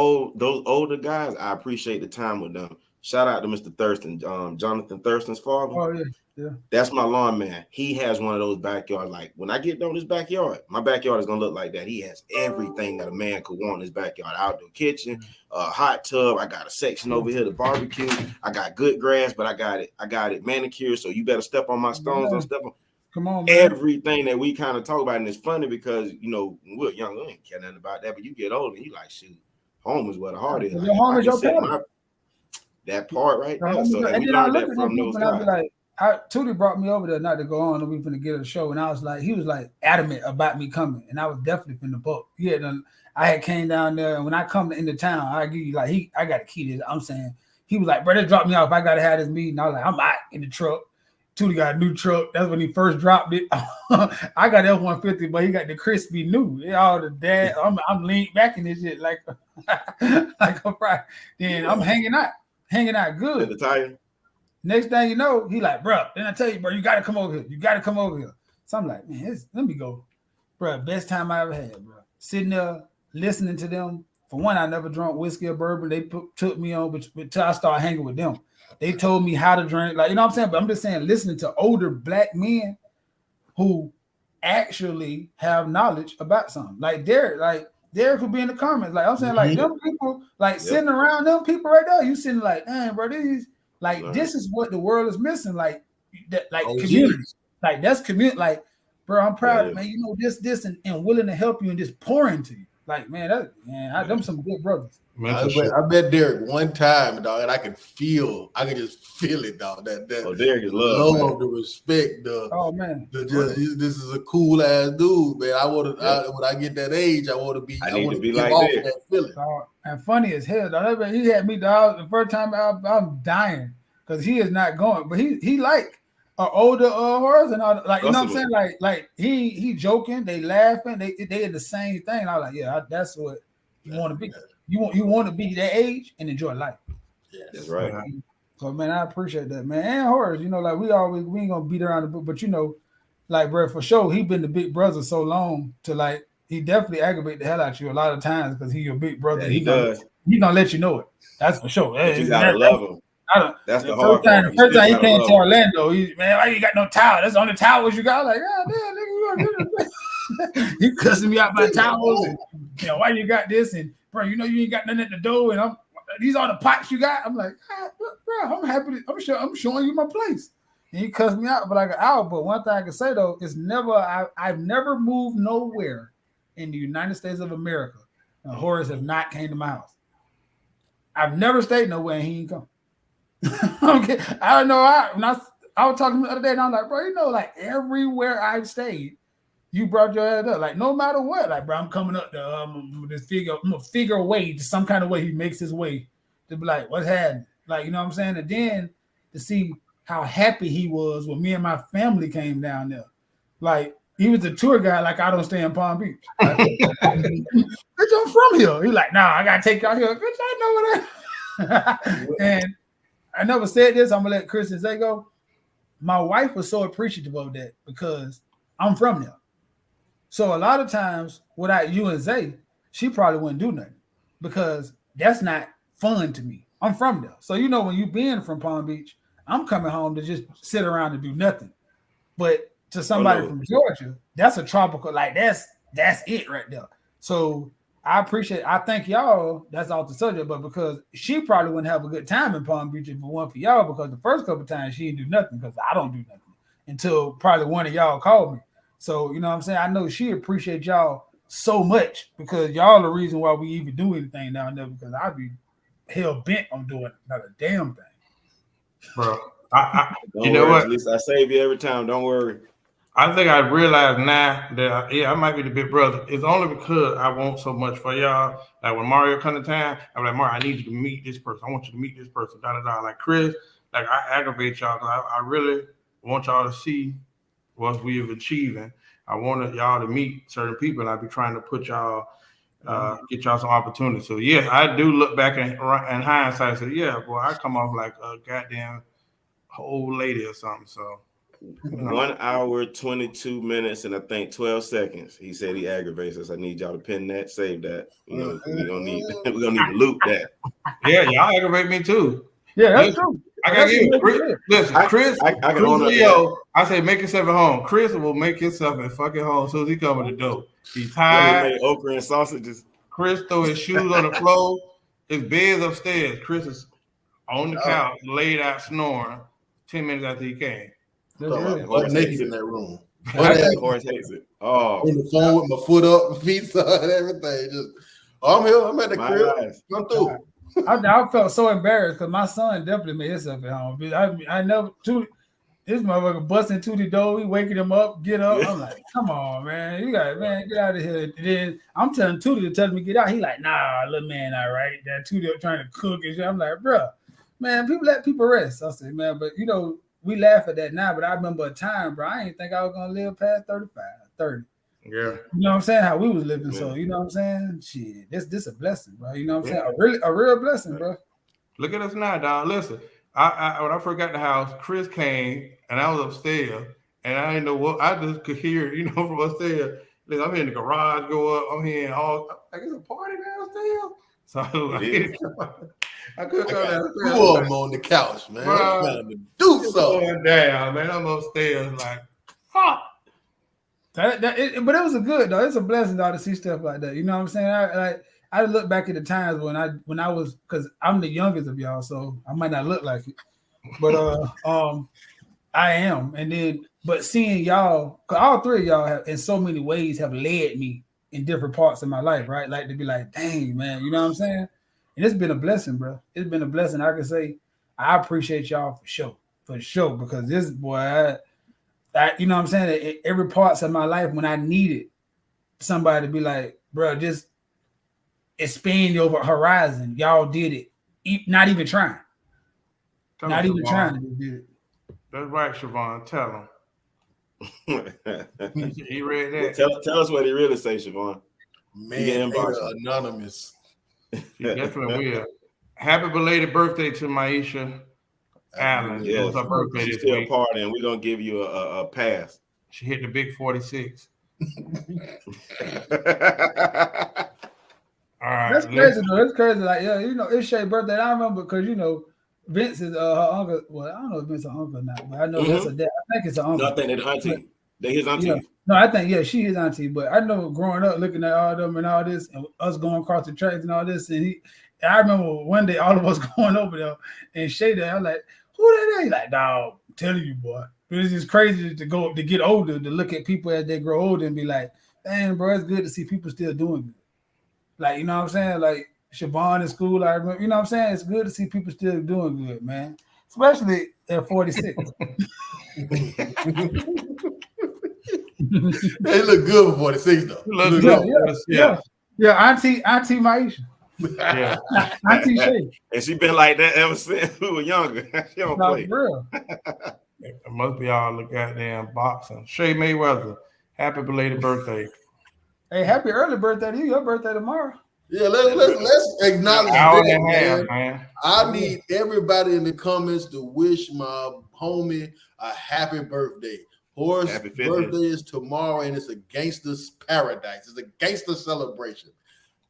older guys, I appreciate the time with them. Shout out to Mr. Thurston, Jonathan Thurston's father. Oh yeah. That's my lawn man. He has one of those backyards. Like when I get on his backyard, my backyard is gonna look like that. He has everything that a man could want in his backyard: outdoor kitchen, hot tub. I got a section over here to barbecue. I got good grass, but I got it manicured. So you better step on my stones. Don't step on. Come on, man. Everything that we kind of talk about, and it's funny because when we're young, we ain't care nothing about that. But you get older, and you like, shoot, home is where the heart is. Your home is your part. That part right there. So and we learned that from those guys. Tootie brought me over there not to go on, and we finna get a show, and he was like adamant about me coming, and I was definitely finna book. I had came down there, and when I come into town, I give you like I got a key to this. I'm saying he was like, brother, drop me off. I gotta have this meeting. I was like, I'm out in the truck. Tootie got a new truck. That's when he first dropped it. I got F-150, but he got the crispy new. All the dad. I'm leaned back in this shit like a fry. Then I'm hanging out good. The tire. Next thing you know, he like, bro. Then I tell you, bro, you got to come over here. You got to come over here. So I'm like, man, let me go, bro. Best time I ever had, bro. Sitting there listening to them. For one, I never drank whiskey or bourbon. They took me on, but until I started hanging with them. They told me how to drink, like, you know what I'm saying? But I'm just saying, listening to older black men who actually have knowledge about something. Like Derek would be in the comments. Like I'm saying, like them people, like sitting around them people right there, you sitting like, damn, bro, this is what the world is missing. Like that, like community. Like that's community. Like, bro, I'm proud of man, you know, this and willing to help you and just pour into you. Like, man, them some good brothers. I met Derek one time, dog, and I could just feel it, dog. That Derek is love, the respect, this is a cool ass dude, man. When I get that age, I want to be like that feeling. And funny as hell, dog. He had me, dog. The first time I'm dying because he is not going, but he like an older horse and all, like, you know what I'm saying, like he joking, they laughing, they did the same thing. I was like, yeah, that's what you want to be. You want to be that age and enjoy life. Yes. That's right. So man, I appreciate that, man. And Horace, you know, like we ain't gonna beat around the bush, but you know, like bro, for sure, he been the big brother so long to like he definitely aggravate the hell out of you a lot of times because he your big brother. Yeah, he does. He gonna let you know it. That's for sure. But you gotta love him. That's the hard part. The first time he came to him. Orlando, man, why you got no towel? That's the only towels you got. Like, damn, nigga, you cussing me out by towels, and you know why you got this, and bro, you know you ain't got nothing at the door, and these are the pots you got. I'm like, bro, I'm happy. I'm showing you my place. And he cussed me out for like an hour. But one thing I can say though is I've never moved nowhere in the United States of America, and Horace have not came to my house. I've never stayed nowhere, and he ain't come. Okay, I don't know. I was talking the other day, and I'm like, bro, you know, like everywhere I've stayed, you brought your head up. Like no matter what, like bro, I'm coming up to this figure. I'm gonna figure a way, to some kind of way. He makes his way to be like, what's happening? Like, you know what I'm saying? And then to see how happy he was when me and my family came down there. Like he was a tour guide. Like I don't stay in Palm Beach. Like, I'm from here. He's like, nah, I gotta take y'all here. Bitch, I know what And I never said this. I'm gonna let Chris and Zay go. My wife was so appreciative of that because I'm from there. So a lot of times without you and Zay, she probably wouldn't do nothing because that's not fun to me. I'm from there. So you know when you being from Palm Beach, I'm coming home to just sit around and do nothing. But to somebody from Georgia, that's a tropical, like that's it right there. So I thank y'all, that's off the subject, but because she probably wouldn't have a good time in Palm Beach if it weren't for y'all, because the first couple of times she didn't do nothing because I don't do nothing until probably one of y'all called me. So, you know what I'm saying? I know she appreciates y'all so much because y'all the reason why we even do anything down there, because I'd be hell bent on doing not a damn thing. Bro, you know what? At least I save you every time. Don't worry. I think I realize now that I might be the big brother. It's only because I want so much for y'all. Like when Mario come to town, I'm like, Mario, I need you to meet this person. I want you to meet this person. Da da da. Like Chris, like I aggravate y'all because I really want y'all to see what we have achieving. I wanted y'all to meet certain people, and I be trying to put y'all, get y'all some opportunities. So yeah, I do look back in hindsight and say, yeah, boy, I come off like a goddamn old lady or something. So. 1 hour, 22 minutes, and I think 12 seconds. He said he aggravates us. I need y'all to pin that, save that. You know, we're gonna need to loop that. Yeah, y'all aggravate me too. Yeah, that's true. I gotta give you Chris. I can own Leo. I say make yourself at home. Chris will make himself at fucking home as soon as he come in the door. He's tired. Made okra and sausages. Chris throw his shoes on the floor. His bed's upstairs. Chris is on the couch, laid out snoring. 10 minutes after he came. Horace naked in that room. Horace hates it. Oh, on the phone with my foot up, feet up, and everything. Just, I'm here. I'm at the crib. Come through. I felt so embarrassed because my son definitely made himself at home. I never this motherfucker busting to the door. We waking him up, get up. Yeah. I'm like, come on, man. Get out of here. And then I'm telling Tootie to tell me to get out. He like, nah, little man, all right. That Tootie trying to cook and shit. I'm like, bro, man, let people rest. I said, man, but you know, we laugh at that now, but I remember a time, bro. I didn't think I was gonna live past 35, 30. Yeah. You know what I'm saying? How we was living. Yeah. So you know what I'm saying? Shit, this a blessing, bro. You know what I'm saying? A real blessing, bro. Look at us now, dog. Listen, I when I first got the house, Chris came and I was upstairs and I didn't know what I just could hear, from upstairs. Listen, I'm hearing the garage go up. I'm hearing all like it's a party downstairs. So I couldn't go downstairs. You up on the couch, man. I'm trying to do something. Going down, man. I'm upstairs like fuck. But it was a good though. It's a blessing though to see stuff like that. You know what I'm saying? I look back at the times when I was, because I'm the youngest of y'all, so I might not look like it, but I am. And then, but seeing y'all, because all three of y'all have in so many ways have led me in different parts of my life, right? Like to be like, dang man, you know what I'm saying? And it's been a blessing, bro. It's been a blessing. I can say I appreciate y'all for sure, because this boy. You know what I'm saying? At every parts of my life when I needed somebody to be like, bro, just expand your horizon. Y'all did it. Not even trying. Not even trying to do it. That's right, Siobhan. Tell him. He read that. Tell us what he really say, Siobhan. Man, anonymous. She definitely will. Happy belated birthday to Maisha Allen. Yeah, it was her birthday she's this still week. partying. We're gonna give you a pass. She hit the big 46. All right. That's crazy though. It's crazy. Like, yeah, it's Shay's birthday. I remember because Vince is her uncle. Well, I don't know if Vince is her uncle or not, but I know that's a dad. I think it's her uncle. No, I think they're the auntie. They his auntie. Yeah. No, I think she his auntie. But I know growing up, looking at all them and all this, and us going across the tracks and all this, and I remember one day all of us going over there, and Shay there, I was like, "Who that is?" He's like, "Dog, I'm telling you, boy." But it's just crazy to get older, to look at people as they grow older and be like, "Damn, bro, it's good to see people still doing good." Like, you know what I'm saying? Like Siobhan in school, I remember, you know what I'm saying? It's good to see people still doing good, man. Especially at 46. They look good for 46 though. Look good. Yeah, Auntie Maisha. Yeah. Auntie Shay. And she been like that ever since we were younger. She don't play. For real. It must be all the goddamn boxing. Shay Mayweather, happy belated birthday. Hey, happy early birthday to you. Your birthday tomorrow. Yeah, let's acknowledge that, man. I need everybody in the comments to wish my homie a happy birthday. Horace's birthday is tomorrow, and it's a gangster's paradise. It's a gangster celebration.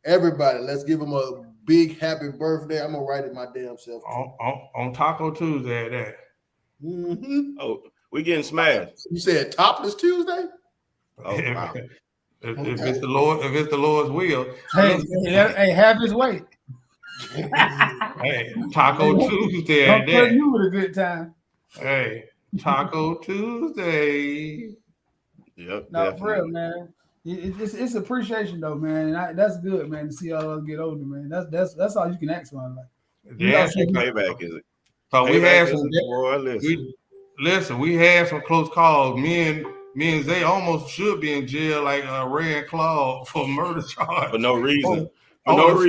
Everybody, let's give him a big happy birthday. I'm gonna write it my damn self. On Taco Tuesday at that. Mm-hmm. Oh, we getting smashed. You said Topless Tuesday? Oh wow. If it's the Lord's will. Hey, have his way. Hey, Taco Tuesday. Don't tell you with a good time. Hey, Taco Tuesday. Yep. No, for real, man. It's appreciation though, man. And that's good, man. To see all of us get older, man. That's all you can ask for in life. Yeah, payback is it? So we had some. Listen. We had some close calls. Me and Zay almost should be in jail like Ray and Claude for murder charge. For no reason. Well,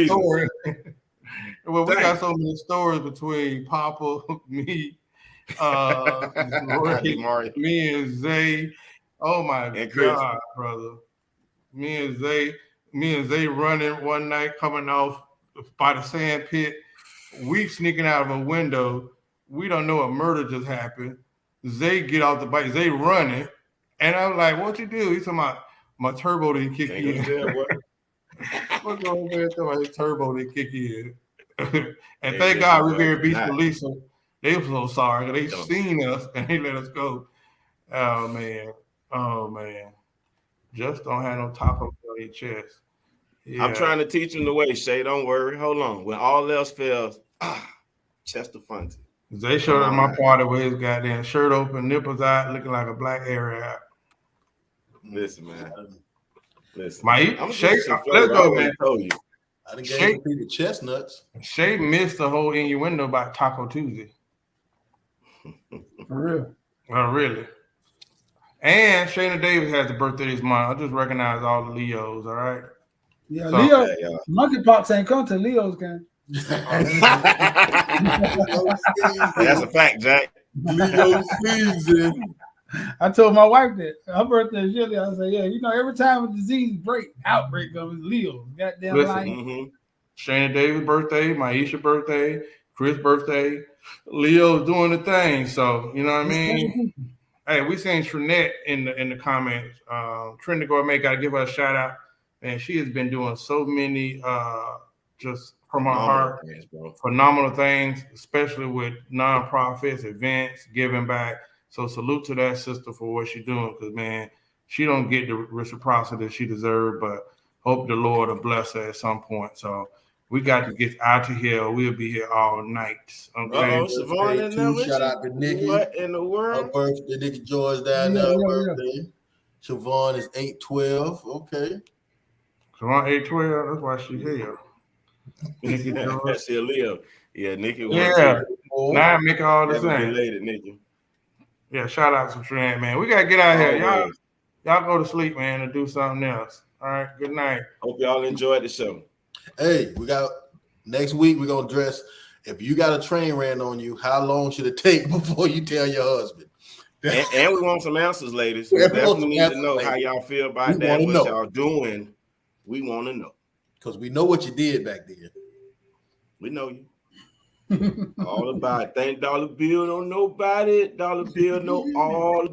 we got so many stories between Papa, me, Ray, me and Zay. Oh my God, brother. Me and Zay running one night, coming off by the sand pit. We sneaking out of a window. We don't know a murder just happened. Zay get off the bike. Zay running. And I'm like, what you do? He's talking about my turbo didn't kick in. What's going on there? His turbo didn't kick in. And thank God Revere Beach Police, they were so sorry. They seen us and they let us go. Oh, man. Just don't have no top on your chest. Yeah. I'm trying to teach him the way, Shay. Don't worry. Hold on. When all else fails, Chester Fonte. Zay showed up my party with his goddamn shirt open, nipples out, looking like a black area. Listen, man. Listen. Let's go, man. I done gave people chestnuts. Shay missed the whole innuendo about Taco Tuesday. For real. Really. And Shayna Davis has a birthday this month. I just recognize all the Leos, all right? Yeah, so, Leo. Yeah. Monkeypox ain't come to Leo's game. That's a fact, Jack. Leo season. I told my wife that her birthday is yearly. I said, yeah, you know, every time a disease outbreak comes, Leo. Goddamn Listen, line. Shannon Davis' birthday, Maisha's birthday, Chris' birthday. Leo's doing the thing. So, you know what I mean? Hey, we seen Trinette in the comments. Trinity Gourmet, got to give her a shout out. Man, she has been doing so many just from her heart, phenomenal things, especially with nonprofits, events, giving back. So salute to that sister for what she's doing, because man, she don't get the reciprocity she deserves, but hope the Lord will bless her at some point. So we got to get out of here. We'll be here all night. Okay. Siobhan in there. Shout out to Nikki. What in the world? Her birthday, Nikki George down there. Her birthday. Siobhan is 8/12. Okay. Siobhan 8/12. That's why she's here. Nikki George. That's your Leo. Yeah, Nikki. Yeah. Now I make all the same. Related, Nikki. Yeah, shout out to Trent, man. We gotta get out here. Y'all go to sleep, man, and do something else. All right. Good night. Hope y'all enjoyed the show. Hey, we got next week. We're gonna address if you got a train ran on you, how long should it take before you tell your husband? And we want some answers, ladies. We definitely need to know how y'all feel about that. What y'all doing? We want to know. Because we know what you did back then. We know you. All about it. Thank Dollar Bill, don't nobody. Dollar Bill know all